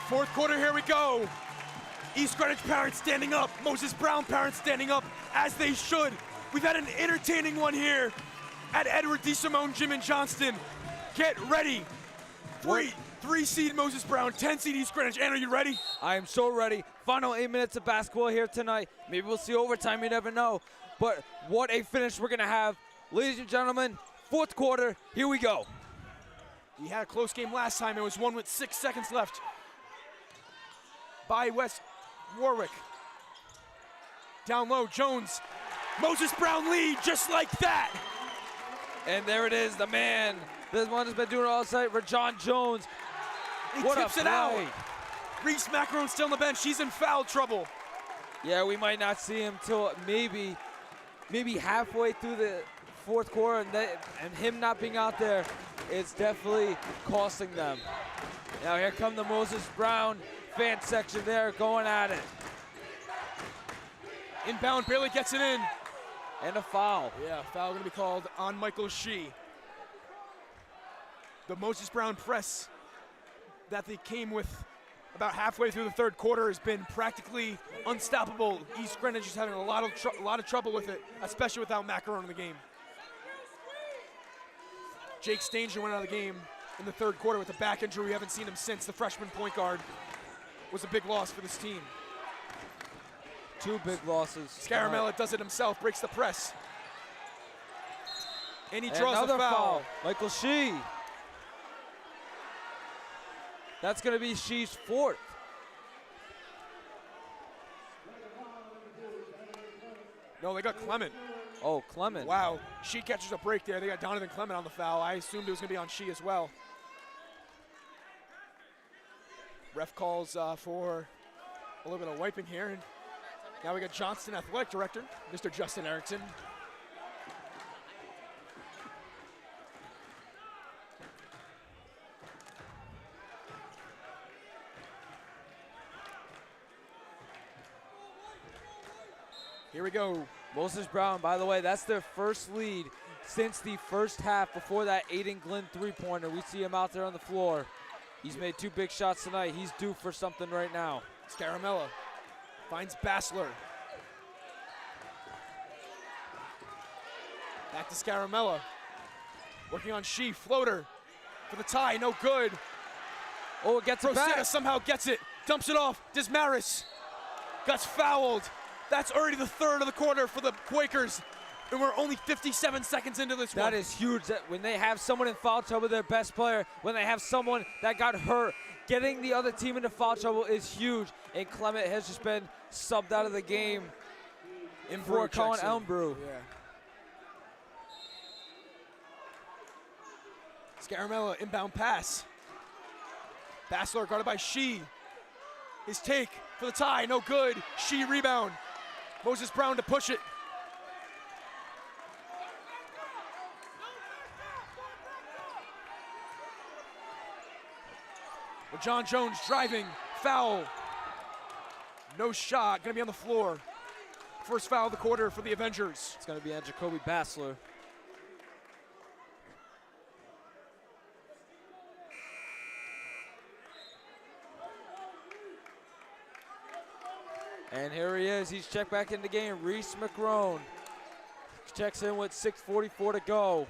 Fourth quarter, here we go. East Greenwich parents standing up. Moses Brown parents standing up, as they should. We've had an entertaining one here at Edward D. Simone Gym in Johnston. Get ready. 3-seed Moses Brown, 10-seed East Greenwich. And are you ready? I am so ready. Final 8 minutes of basketball here tonight. Maybe we'll see overtime, you never know. But what a finish we're gonna have. Ladies and gentlemen, fourth quarter, here we go. We had a close game last time. It was one with 6 seconds left by West Warwick. Down low, Jones. Moses Brown lead just like that. And there it is, the man. This one has been doing it all night for John Jones. He what tips it out. Reese Macaron still on the bench. He's in foul trouble. Yeah, we might not see him till maybe halfway through the fourth quarter, and him not being out there is definitely costing them. Now here come the Moses Brown fan section there going at it. Inbound, barely gets it in. And a foul. Yeah, foul gonna be called on Michael Shee. The Moses Brown press that they came with about halfway through the third quarter has been practically unstoppable. East Greenwich is having a lot of trouble with it, especially without Macaron in the game. Jake Stanger went out of the game in the third quarter with a back injury. We haven't seen him since. The freshman point guard was a big loss for this team. 2 big losses. Scaramella does it himself, breaks the press. And he draws another a foul. Michael Shee. That's going to be Shee's 4th. No, they got Clement. Oh, Clement. Wow, Shee catches a break there. They got Donovan Clement on the foul. I assumed it was going to be on Shee as well. Ref calls for a little bit of wiping here. And now we got Johnston Athletic Director, Mr. Justin Erickson. Here we go. Moses Brown, by the way, that's their first lead since the first half before that Aiden Glenn three-pointer. We see him out there on the floor. He's made 2 big shots tonight. He's due for something right now. Scaramella finds Bassler. Back to Scaramella. Working on Shee, floater for the tie, no good. Oh, it gets it back. Rosetta somehow gets it, dumps it off. Dismaris gets fouled. That's already the third of the quarter for the Quakers, and we're only 57 seconds into this one. That is huge. When they have someone in foul trouble, their best player, when they have someone that got hurt, getting the other team into foul trouble is huge, and Clement has just been subbed out of the game for Colin Elmbrew. Yeah. Scaramella, inbound pass. Bassler guarded by Shee. His take for the tie, no good. Shee rebound. Moses Brown to push it. Well, John Jones driving, foul. No shot, gonna be on the floor. First foul of the quarter for the Avengers. It's gonna be on Jacoby Bassler. And here he is, he's checked back in the game. Reese McCrone checks in with 6:44 to go.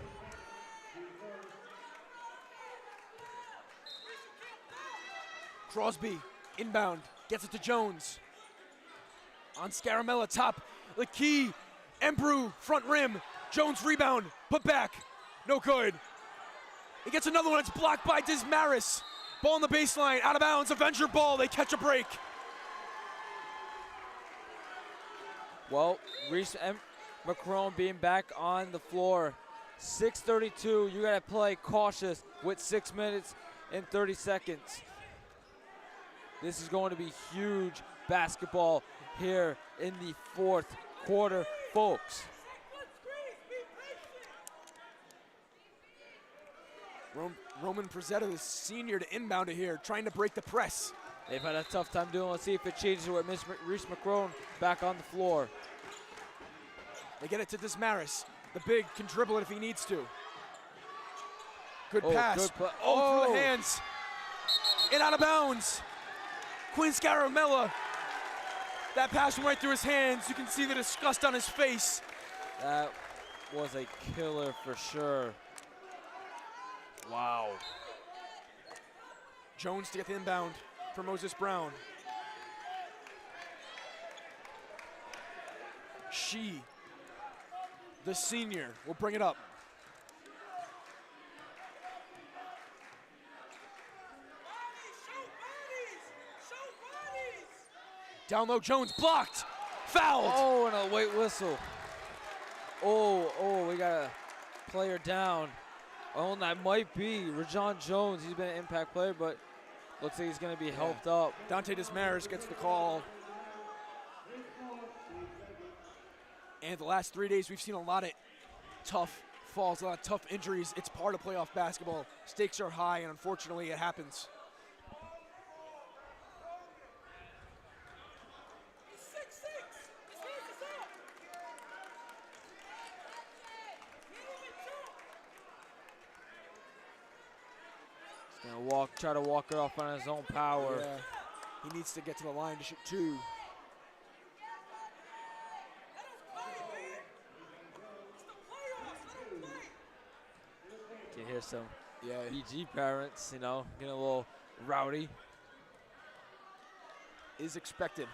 Crosby, inbound, gets it to Jones. On Scaramella, top, the key, Embrew, front rim. Jones rebound, put back, no good. He gets another one, it's blocked by Dismaris. Ball on the baseline, out of bounds, Avenger ball, they catch a break. Well, Reese McCrone being back on the floor. 6:32, you gotta play cautious with 6 minutes and 30 seconds. This is going to be huge basketball here in the fourth quarter, folks. Roman Prezetta, the senior, to inbound it here, trying to break the press. They've had a tough time doing it. Let's see if it changes with Reese McCrone back on the floor. They get it to Dismaris. The big can dribble it if he needs to. Good pass. Good through the hands. And out of bounds. Quinn Scaramella. That pass went right through his hands. You can see the disgust on his face. That was a killer for sure. Wow. Jones to get the inbound for Moses Brown. She, the senior, will bring it up. Down low, Jones blocked, fouled. Oh, and a late whistle. Oh, we got a player down. Oh, and that might be Rajon Jones. He's been an impact player, but looks like he's going to be helped up. Dante Desmarais gets the call. And the last 3 days, we've seen a lot of tough falls, a lot of tough injuries. It's part of playoff basketball. Stakes are high, and unfortunately, it happens. He's going to try to walk it off on his own power. Yeah. He needs to get to the line to shoot 2. You hear some EG parents, getting a little rowdy. Is expected.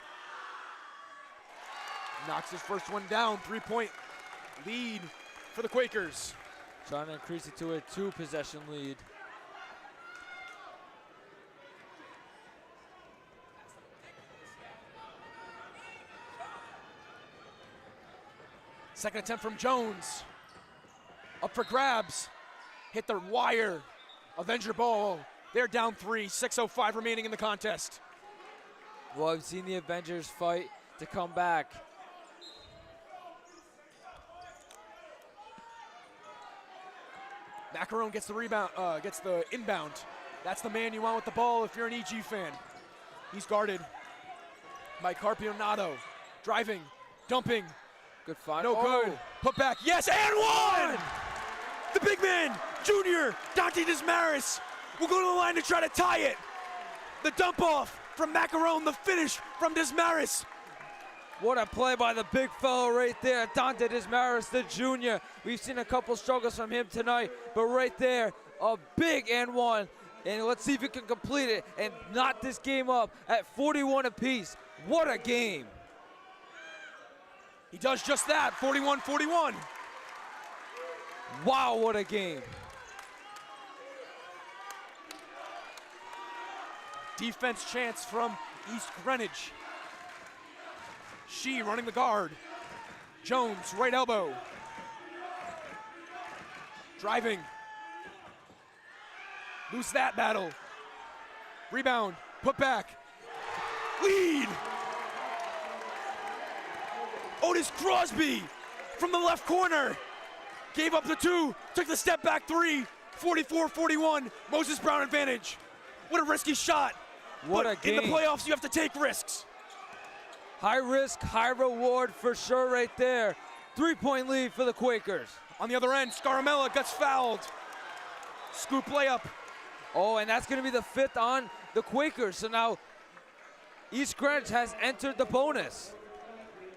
Knocks his first one down. 3-point lead for the Quakers. Trying to increase it to a 2-possession lead. Second attempt from Jones. Up for grabs. Hit the wire. Avenger ball. They're down 3. 6:05 remaining in the contest. Well, I've seen the Avengers fight to come back. Macaron gets the rebound, gets the inbound. That's the man you want with the ball if you're an EG fan. He's guarded by Carpionato. Driving, dumping. Good find. No good. Put back. Yes, and 1! The big man, junior, Dante Desmarais, will go to the line to try to tie it. The dump off from Macaron, the finish from Desmarais. What a play by the big fellow right there, Dante Desmarais, the junior. We've seen a couple struggles from him tonight, but right there, a big and 1. And let's see if he can complete it and knot this game up at 41 apiece. What a game. He does just that, 41-41. Wow, what a game. Defense chance from East Greenwich. She running the guard. Jones, right elbow. Driving. Lose that battle. Rebound, put back. Lead. Otis Crosby from the left corner. Gave up the 2, took the step back 3. 44-41, Moses Brown advantage. What a risky shot. What but a game. In the playoffs, you have to take risks. High risk, high reward for sure right there. 3-point lead for the Quakers. On the other end, Scaramella gets fouled. Scoop layup. Oh, and that's going to be the 5th on the Quakers. So now East Greenwich has entered the bonus.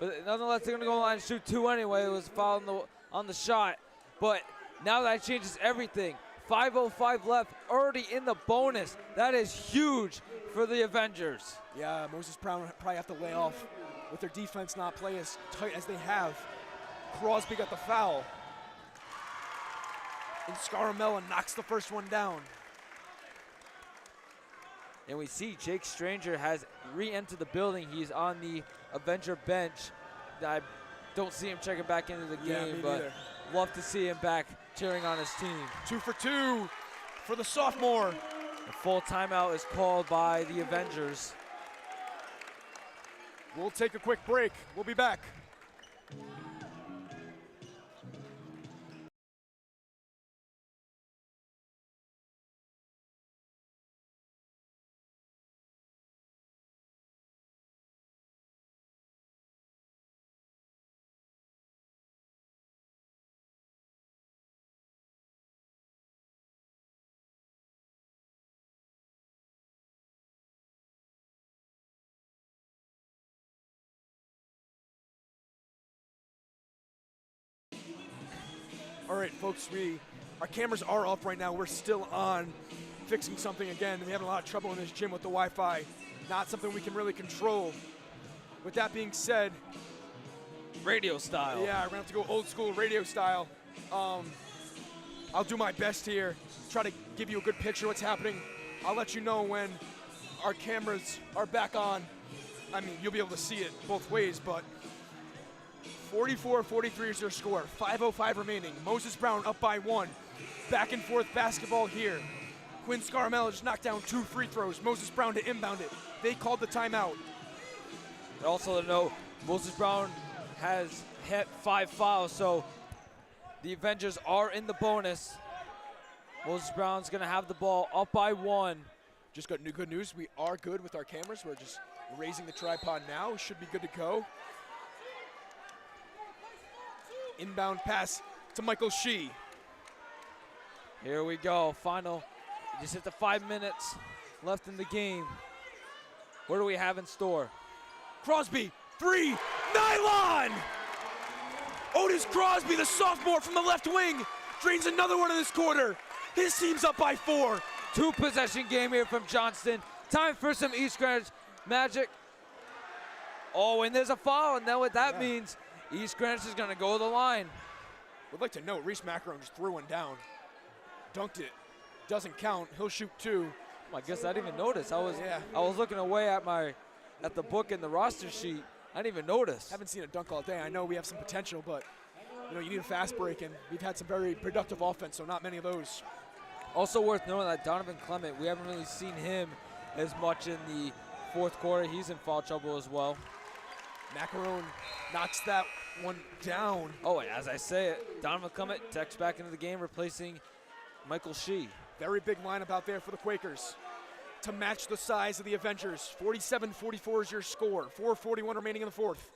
But nonetheless, they're going to go on the line and shoot 2 anyway. It was foul on the shot. But now that changes everything. 5:05 left, already in the bonus. That is huge for the Avengers. Yeah, Moses Brown probably have to lay off with their defense not play as tight as they have. Crosby got the foul. And Scaramella knocks the first one down. And we see Jake Stranger has re-entered the building. He's on the Avenger bench. I don't see him checking back into the game, but neither. Love to see him back cheering on his team. 2 for 2 for the sophomore. A full timeout is called by the Avengers. We'll take a quick break. We'll be back. All right, folks, our cameras are off right now. We're still on fixing something again. We're having a lot of trouble in this gym with the Wi-Fi. Not something we can really control. With that being said, Radio style. yeah, we're gonna have to go old school radio style. I'll do my best here, try to give you a good picture of what's happening. I'll let you know when our cameras are back on. I mean, you'll be able to see it both ways, but 44-43 is their score. 5:05 remaining. Moses Brown up by 1. Back and forth basketball here. Quinn Scaramella just knocked down 2 free throws. Moses Brown to inbound it. They called the timeout. And also to note, Moses Brown has hit 5 fouls, so the Avengers are in the bonus. Moses Brown's gonna have the ball up by 1. Just got good news. We are good with our cameras. We're just raising the tripod now. We should be good to go. Inbound pass to Michael Shee. Here we go, final. Just hit the 5 minutes left in the game. What do we have in store? Crosby, 3, nylon! Otis Crosby, the sophomore from the left wing, drains another one in this quarter. His team's up by 4. 2 possession game here from Johnston. Time for some East Greenwich magic. Oh, and there's a foul, and then what that means, East Greenwich is gonna go to the line. Would like to note, Reese Macaron just threw one down. Dunked it. Doesn't count. He'll shoot 2. I guess I didn't even notice. I was looking away at the book and the roster sheet. I didn't even notice. Haven't seen a dunk all day. I know we have some potential, but you need a fast break, and we've had some very productive offense, so not many of those. Also worth knowing that Donovan Clement, we haven't really seen him as much in the 4th quarter. He's in foul trouble as well. Macaron knocks that one down. Oh, as I say it, Donovan Clement checks back into the game, replacing Michael Shee. Very big lineup out there for the Quakers to match the size of the Avengers. 47-44 is your score. 4:41 remaining in the 4th.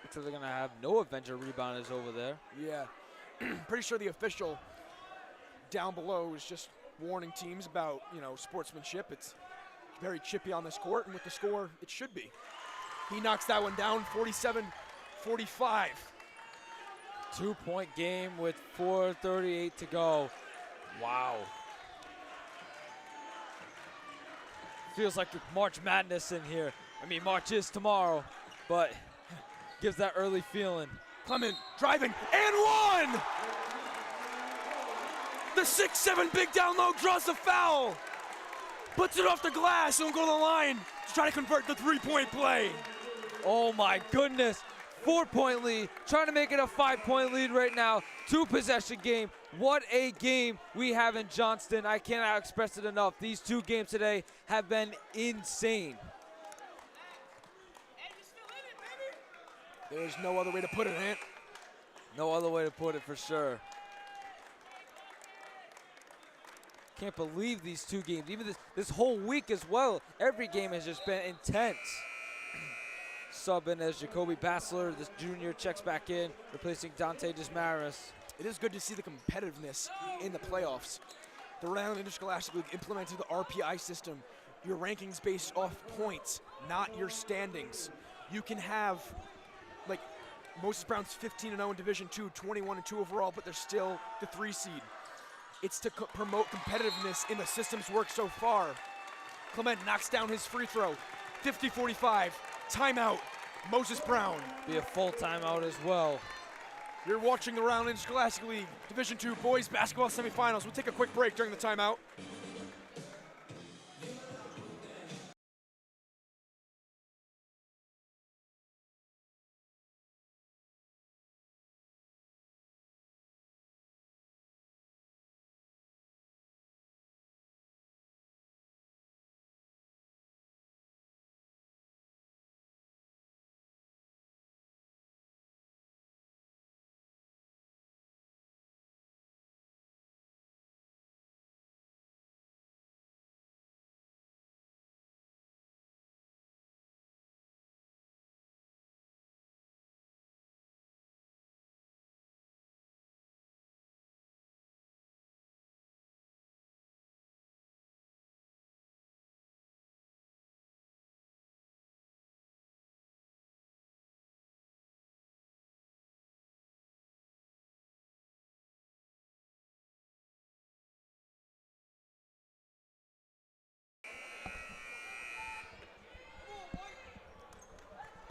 So they're gonna have no Avenger rebounders over there. Yeah, pretty sure the official down below is just warning teams about, sportsmanship. It's very chippy on this court, and with the score, it should be. He knocks that one down, 47-45. 2-point game with 4:38 to go. Wow. Feels like March Madness in here. I mean, March is tomorrow, but gives that early feeling. Clement driving and 1! The 6'7" big down low draws the foul. Puts it off the glass and will go to the line to try to convert the 3-point play. Oh my goodness. 4-point lead, trying to make it a 5-point lead right now. 2-possession game. What a game we have in Johnston. I cannot express it enough. These 2 games today have been insane. There's no other way to put it, Ant. No other way to put it for sure. Can't believe these 2 games. Even this whole week as well. Every game has just been intense. Sub in as Jacoby Bassler, this junior, checks back in, replacing Dante Desmaris. It is good to see the competitiveness in the playoffs. The Rhode Island Interscholastic League implemented the RPI system. Your rankings based off points, not your standings. You can have, like, Moses Brown's 15-0 in Division II, 21-2 overall, but they're still the 3 seed. It's to promote competitiveness in the system's work so far. Clement knocks down his free throw. 50-45, timeout, Moses Brown. Be a full timeout as well. You're watching the Rhode Island Interscholastic League Division II boys basketball semifinals. We'll take a quick break during the timeout.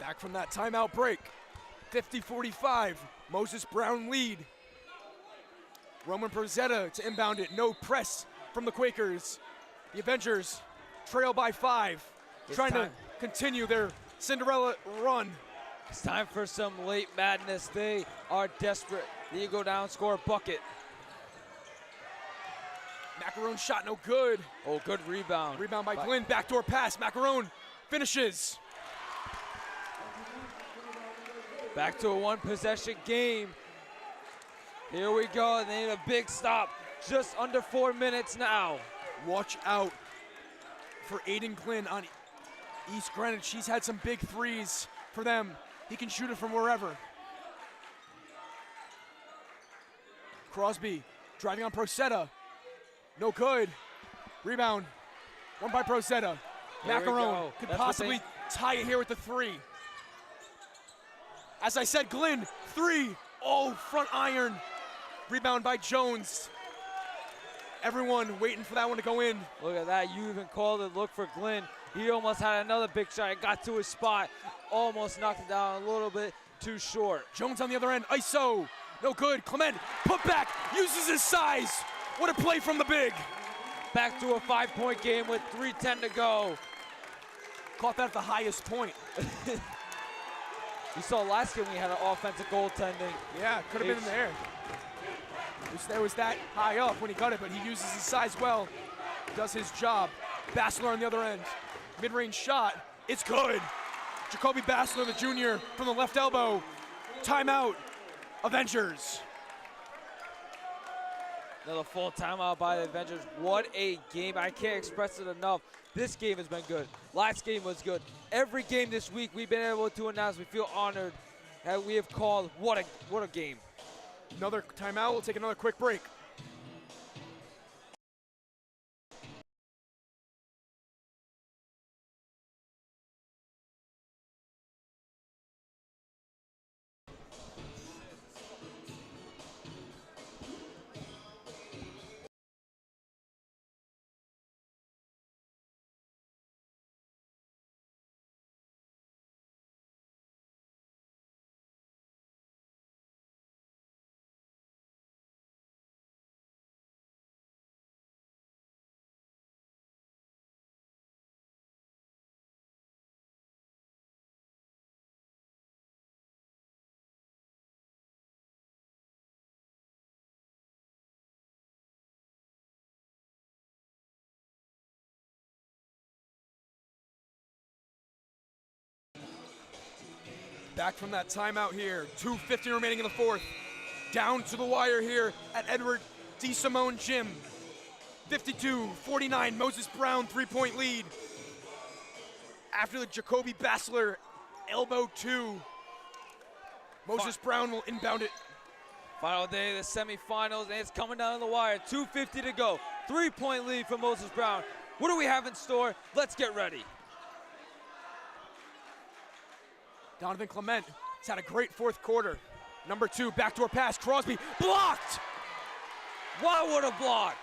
Back from that timeout break. 50-45. Moses Brown lead. Roman Perzetta to inbound it. No press from the Quakers. The Avengers trail by 5. Trying to continue their Cinderella run. It's time for some late madness. They are desperate. They go down, score a bucket. Macaron shot no good. Oh, good rebound. Rebound by Glenn. Backdoor pass. Macaron finishes. Back to a one-possession game. Here we go. They need a big stop. Just under 4 minutes now. Watch out for Aiden Glenn on East Greenwich. He's had some big threes for them. He can shoot it from wherever. Crosby driving on Procetta. No good. Rebound. One by Procetta. Macaron could possibly tie it here with the 3. As I said, Glenn, 3. Oh, front iron. Rebound by Jones. Everyone waiting for that one to go in. Look at that. You even called it. Look for Glenn. He almost had another big shot. It got to his spot. Almost knocked it down a little bit too short. Jones on the other end. ISO. No good. Clement put back. Uses his size. What a play from the big. Back to a 5-point game with 3:10 to go. Caught that at the highest point. You saw last game we had an offensive goaltending. Yeah, could have been in the air. There was that high up when he got it, but he uses his size well. Does his job. Bassler on the other end. Mid-range shot. It's good. Jacoby Bassler, the junior, from the left elbow. Timeout. Avengers. Another full timeout by the Avengers. What a game. I can't express it enough. This game has been good. Last game was good. Every game this week we've been able to announce. We feel honored that we have called. What a game. Another timeout. We'll take another quick break. Back from that timeout here. 2:50 remaining in the 4th. Down to the wire here at Edward D. Simone Gym. 52-49, Moses Brown 3-point lead. After the Jacoby Bassler elbow 2, Moses Brown will inbound it. Final day of the semifinals, and it's coming down the wire. 2:50 to go. 3-point lead for Moses Brown. What do we have in store? Let's get ready. Donovan Clement has had a great 4th quarter. Number 2, backdoor pass, Crosby, blocked! Wow, what a block!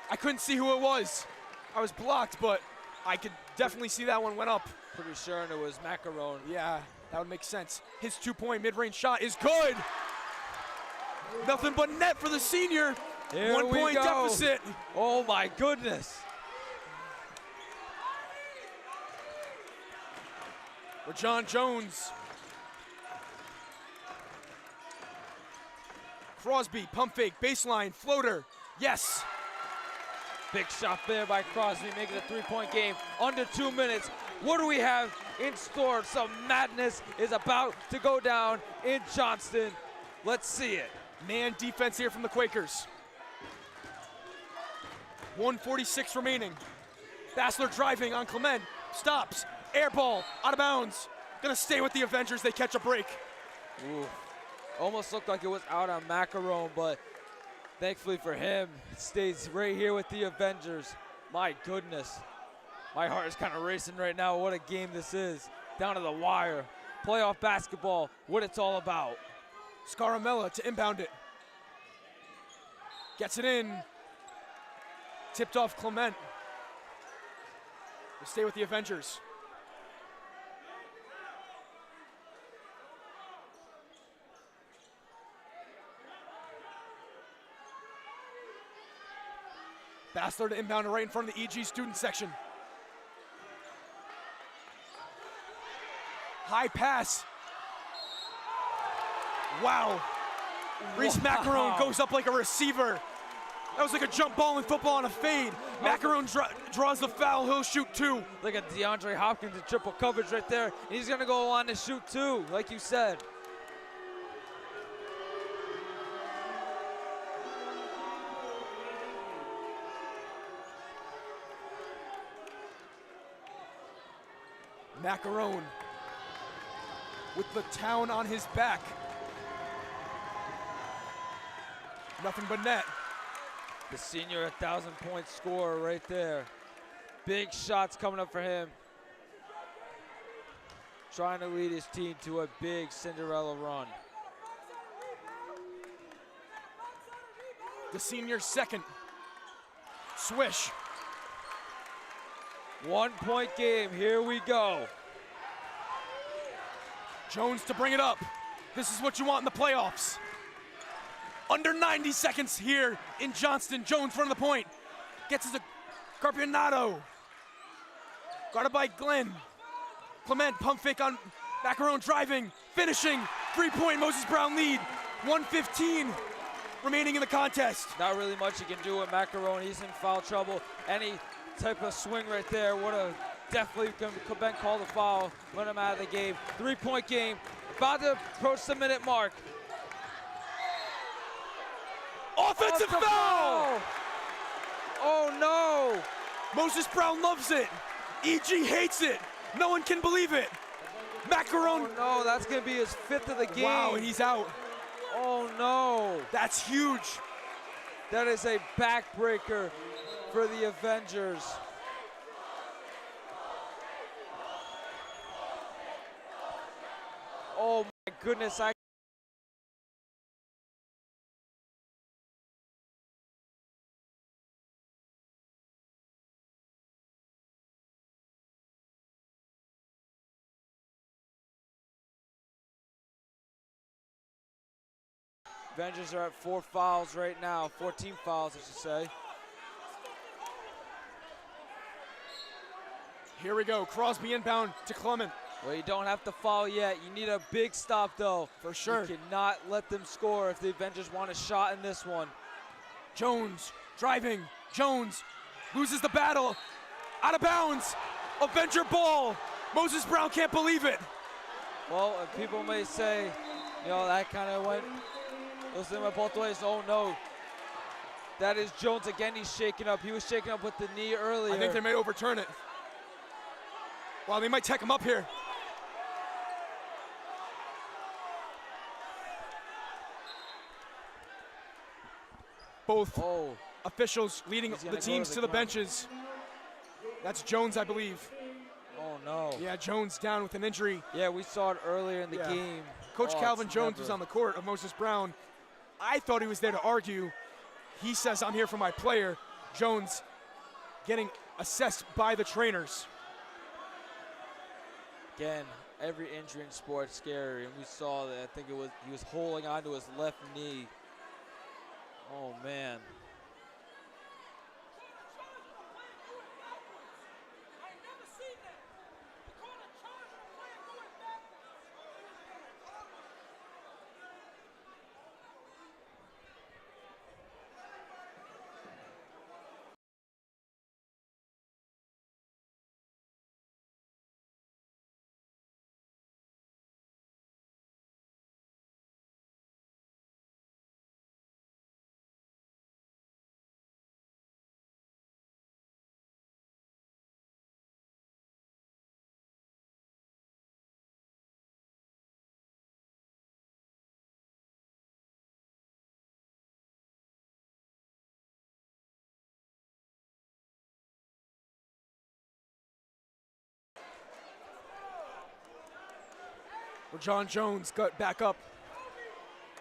I couldn't see who it was. I was blocked, but I could definitely see that one went up. Pretty sure it was Macaron. Yeah, that would make sense. His 2-point mid-range shot is good. Nothing but net for the senior. Here 1 point deficit. Oh my goodness. John Jones. Crosby, pump fake, baseline, floater. Yes. Big shot there by Crosby, making a 3-point game. Under 2 minutes. What do we have in store? Some madness is about to go down in Johnston. Let's see it. Man defense here from the Quakers. 1:46 remaining. Bassler driving on Clement. Stops. Air ball, out of bounds. Gonna stay with the Avengers, they catch a break. Ooh. Almost looked like it was out on Macaron, but thankfully for him, it stays right here with the Avengers. My goodness. My heart is kind of racing right now. What a game this is. Down to the wire. Playoff basketball, what it's all about. Scaramella to inbound it. Gets it in. Tipped off Clement. We'll stay with the Avengers. Bassler to inbound right in front of the EG student section. High pass. Wow. Reese Macaron goes up like a receiver. That was like a jump ball in football on a fade. Macaron draws the foul, he'll shoot 2. Look at DeAndre Hopkins in triple coverage right there. And he's gonna go on to shoot 2, like you said. Macaron with the town on his back. Nothing but net. The senior 1,000-point scorer right there. Big shots coming up for him. Trying to lead his team to a big Cinderella run. The senior second. Swish. 1-point game, here we go. Jones to bring it up. This is what you want in the playoffs. Under 90 seconds here in Johnston. Jones front of the point. Gets to Carpionato. Guarded by Glenn. Clement pump fake on Macaron driving, finishing. 3-point Moses Brown lead. 1:15 remaining in the contest. Not really much you can do with Macaron. He's in foul trouble. Any type of swing right there would have definitely been called a foul. Run him out of the game. 3-point game. About to approach the minute mark. Offensive foul! Oh no! Moses Brown loves it. EG hates it. No one can believe it. Macaron. Oh no, that's gonna be his 5th of the game. Wow, and he's out. Oh no. That's huge. That is a backbreaker for the Avengers. Oh my goodness, Avengers are at 4 fouls right now, 14 fouls, I should say. Here we go, Crosby inbound to Clement. Well, you don't have to foul yet. You need a big stop, though. For sure. You cannot let them score if the Avengers want a shot in this one. Jones driving. Jones loses the battle. Out of bounds. Avenger ball. Moses Brown can't believe it. Well, people may say, you know, that kind of went both ways. Oh, no. That is Jones again. He's shaking up. He was shaking up with the knee earlier. I think they may overturn it. Wow, they might tech him up here. Both officials leading the teams to the benches. That's Jones, I believe. Oh, no. Yeah, Jones down with an injury. Yeah, we saw it earlier in the game. Coach Calvin Jones was on the court of Moses Brown. I thought he was there to argue. He says, I'm here for my player. Jones getting assessed by the trainers. Again, every injury in sports is scary, and we saw that. I think it was he was holding onto his left knee. Oh, man. Well, John Jones got back up.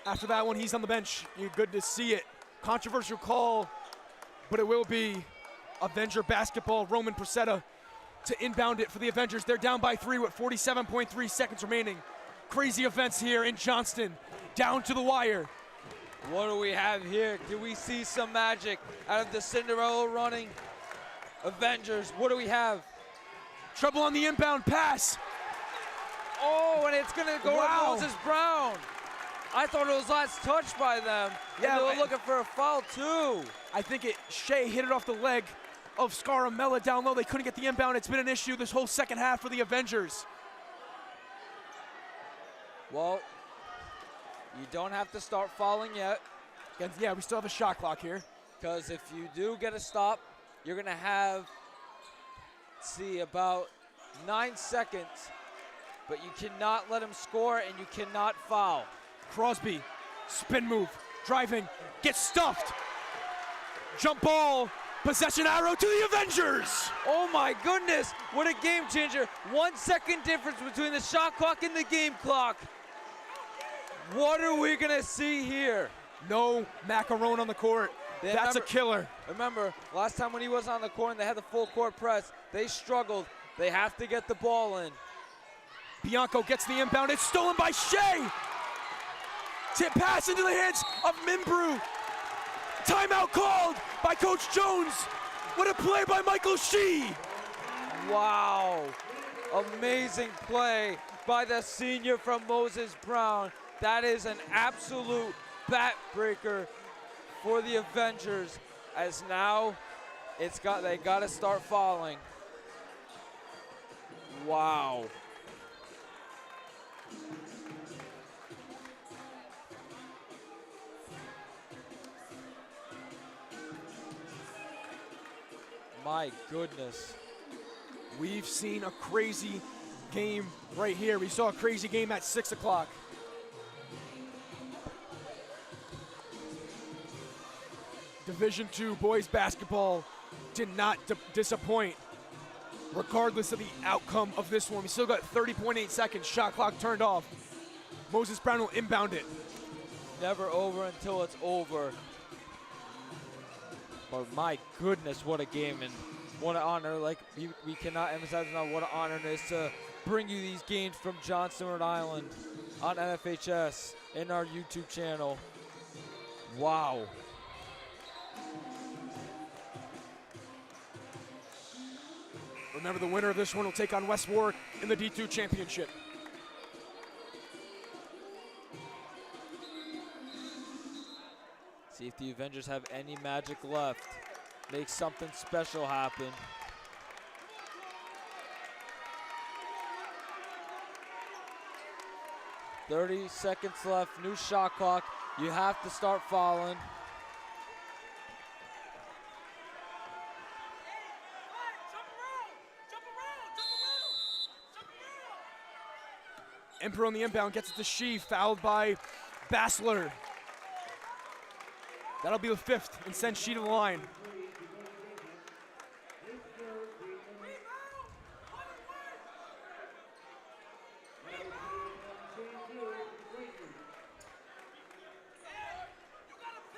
After that one, he's on the bench. You're good to see it. Controversial call, but it will be Avenger basketball. Roman Procetta to inbound it for the Avengers. They're down by 3 with 47.3 seconds remaining. Crazy events here in Johnston. Down to the wire. What do we have here? Can we see some magic out of the Cinderella running Avengers? What do we have? Trouble on the inbound pass. Oh, and it's going to go Wow. to Moses Brown. I thought it was last touched by them. Yeah, And they were looking for a foul, too. I think Shea hit it off the leg of Scaramella down low. They couldn't get the inbound. It's been an issue this whole second half for the Avengers. Well, you don't have to start fouling yet. And yeah, we still have a shot clock here. Because if you do get a stop, you're going to have, about 9 seconds. But you cannot let him score, and you cannot foul. Crosby, spin move, driving, gets stuffed. Jump ball, possession arrow to the Avengers. Oh my goodness, what a game changer. 1 second difference between the shot clock and the game clock. What are we gonna see here? No macaron on the court. That's a killer. Remember, last time when he was on the court and they had the full court press, they struggled. They have to get the ball in. Bianco gets the inbound. It's stolen by Shea. Tip pass into the hands of Mimbrew. Timeout called by Coach Jones. What a play by Michael Shea. Wow. Amazing play by the senior from Moses Brown. That is an absolute backbreaker for the Avengers, as now they got to start falling. Wow. My goodness. We've seen a crazy game right here. We saw a crazy game at 6 o'clock. Division II boys basketball did not disappoint, regardless of the outcome of this one. We still got 30.8 seconds. Shot clock turned off. Moses Brown will inbound it. Never over until it's over. But my goodness, what a game, and what an honor. Like, we cannot emphasize enough what an honor it is to bring you these games from Johnston, Rhode Island on NFHS in our YouTube channel. Wow. Remember, the winner of this one will take on West Warwick in the D2 championship. See if the Avengers have any magic left. Make something special happen. "30 seconds left, new shot clock. You have to start fouling. Emperor on the inbound gets it to Shea, fouled by Bassler. That'll be the 5th and send Shea to the line.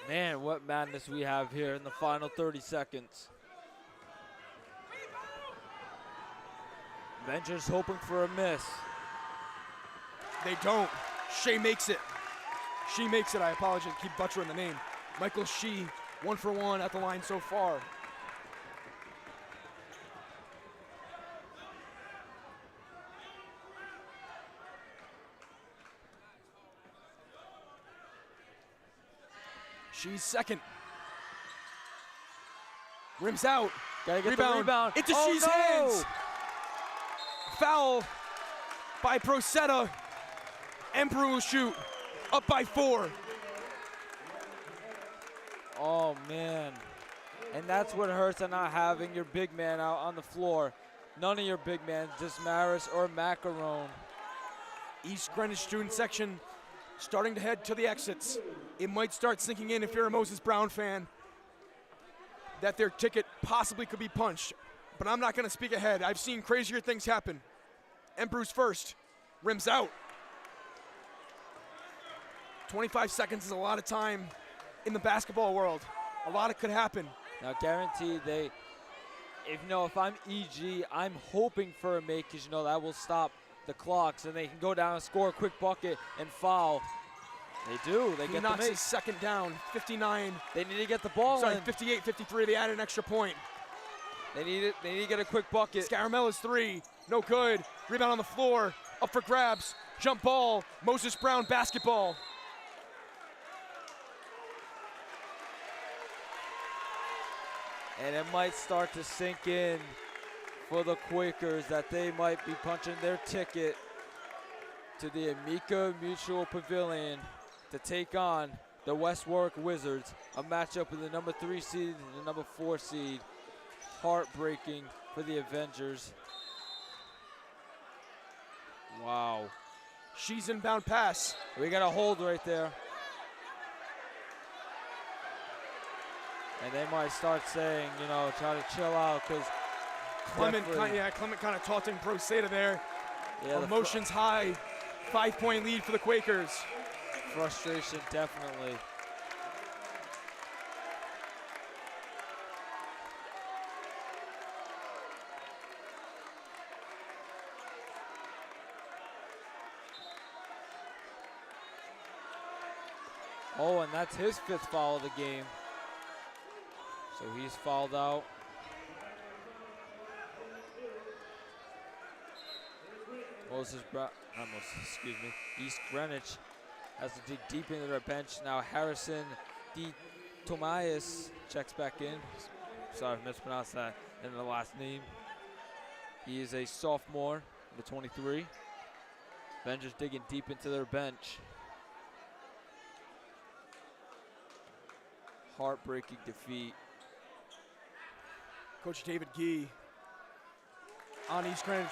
Man, what madness we have here in the final 30 seconds. Avengers hoping for a miss. They don't. Shea makes it. Shea makes it. I apologize. Keep butchering the name. Michael Shea, 1 for 1 at the line so far. Shea's second. Rims out. Gotta get the rebound. Into Oh, Shea's no! hands. Foul by Procetta. Emperor will shoot. Up by 4. Oh, man. And that's what hurts on not having your big man out on the floor. None of your big men, just Maris or Macaron. East Greenwich student section starting to head to the exits. It might start sinking in if you're a Moses Brown fan that their ticket possibly could be punched. But I'm not going to speak ahead. I've seen crazier things happen. Emperor's first. Rims out. 25 seconds is a lot of time in the basketball world. A lot could happen. Now, guaranteed if I'm EG, I'm hoping for a make, because that will stop the clock so they can go down and score a quick bucket and foul. They do. They He get knocks the his second down, 59. They need to get the ball Sorry, in. 58-53. They added an extra point. They need to get a quick bucket. Scaramella's three, no good. Rebound on the floor, up for grabs. Jump ball, Moses Brown basketball. And it might start to sink in for the Quakers that they might be punching their ticket to the Amica Mutual Pavilion to take on the West Warwick Wizards, a matchup with the number 3 seed and the number 4 seed. Heartbreaking for the Avengers. Wow. She's inbound pass. We got a hold right there. And they might start saying, you know, try to chill out because Clement kind of taunting Proseda there. Yeah, emotions high. 5-point lead for the Quakers. Frustration, definitely. Oh, and that's his 5th foul of the game. So he's fouled out. East Greenwich has to dig deep into their bench. Now Harrison D. Tomias checks back in. Sorry, I mispronounced that in the last name. He is a sophomore, the 23. Avengers digging deep into their bench. Heartbreaking defeat. Coach David Gee on East Greenwich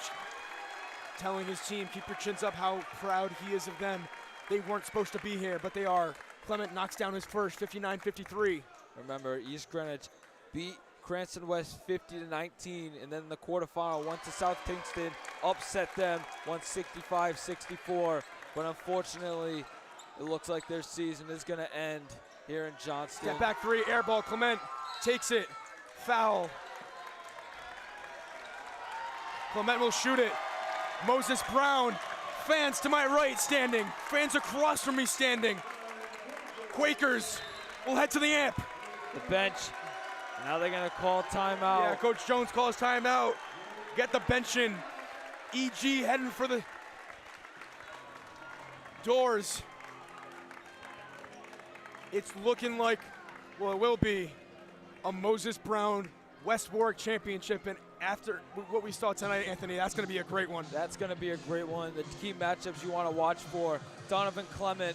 telling his team, keep your chins up, how proud he is of them. They weren't supposed to be here, but they are. Clement knocks down his first, 59-53. Remember, East Greenwich beat Cranston West 50-19, and then in the quarterfinal went to South Kingston, upset them, won 65-64. But unfortunately, it looks like their season is going to end here in Johnston. Step back three, air ball, Clement takes it, foul. Clement will shoot it. Moses Brown, fans to my right standing, fans across from me standing. Quakers will head to the amp. The bench, now they're gonna call timeout. Yeah, Coach Jones calls timeout. Get the bench in. EG heading for the doors. It's looking like, well, it will be a Moses Brown West Warwick championship, and after what we saw tonight, Anthony, that's going to be a great one. That's going to be a great one. The key matchups you want to watch for, Donovan Clement,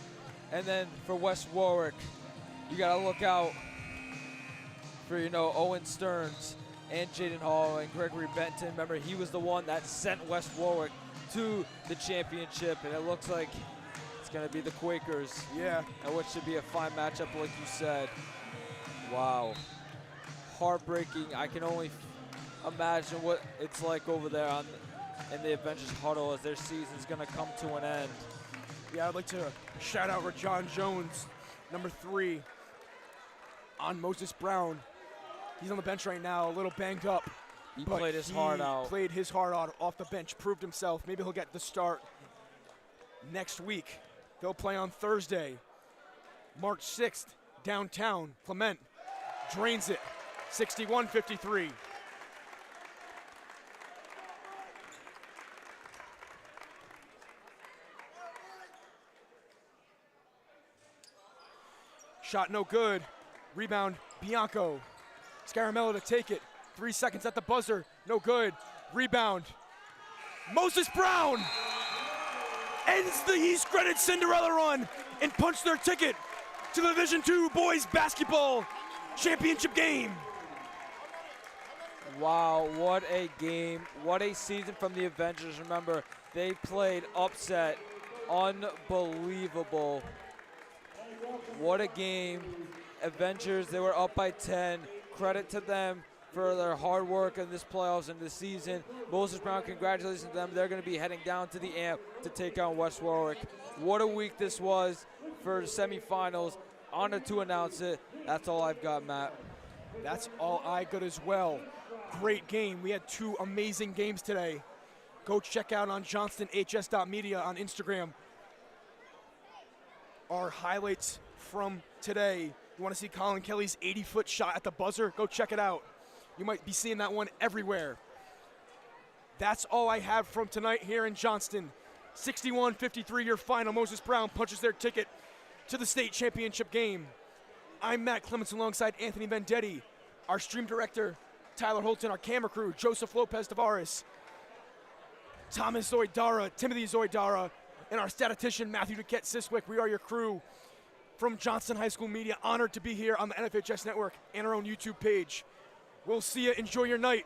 and then for West Warwick, you got to look out for, you know, Owen Stearns and Jaden Hall and Gregory Benton. Remember, he was the one that sent West Warwick to the championship, and it looks like it's going to be the Quakers. Yeah. And what should be a fine matchup, like you said. Wow. Heartbreaking. I can only imagine what it's like over there in the Avengers huddle as their season's going to come to an end. Yeah, I'd like to shout out Rajon Jones, number 3, on Moses Brown. He's on the bench right now, a little banged up. He played his heart out. Played his heart out off the bench, proved himself. Maybe he'll get the start next week. They'll play on Thursday, March 6th, downtown. Clement drains it, 61-53. Shot no good. Rebound, Bianco. Scaramello to take it. 3 seconds at the buzzer, no good. Rebound. Moses Brown ends the East Greenwich Cinderella run and punched their ticket to the Division II boys basketball championship game. Wow, what a game. What a season from the Avengers. Remember, they played upset. Unbelievable. What a game. Avengers, they were up by 10. Credit to them for their hard work in this playoffs and this season. Moses Brown, congratulations to them. They're going to be heading down to the AMP to take on West Warwick. What a week this was for the semifinals. Honored to announce it. That's all I've got, Matt. That's all I got as well. Great game. We had 2 amazing games today. Go check out on JohnstonHS.media on Instagram our highlights from today. You want to see Colin Kelly's 80-foot shot at the buzzer? Go check it out. You might be seeing that one everywhere. That's all I have from tonight here in Johnston. 61-53 your final. Moses Brown punches their ticket to the state championship game. I'm Matt Clements alongside Anthony Vendetti, our stream director, Tyler Holton, our camera crew, Joseph Lopez Tavares, Thomas Zoidara, Timothy Zoidara, and our statistician, Matthew Duquette Siswick. We are your crew from Johnston High School Media. Honored to be here on the NFHS Network and our own YouTube page. We'll see you. Enjoy your night.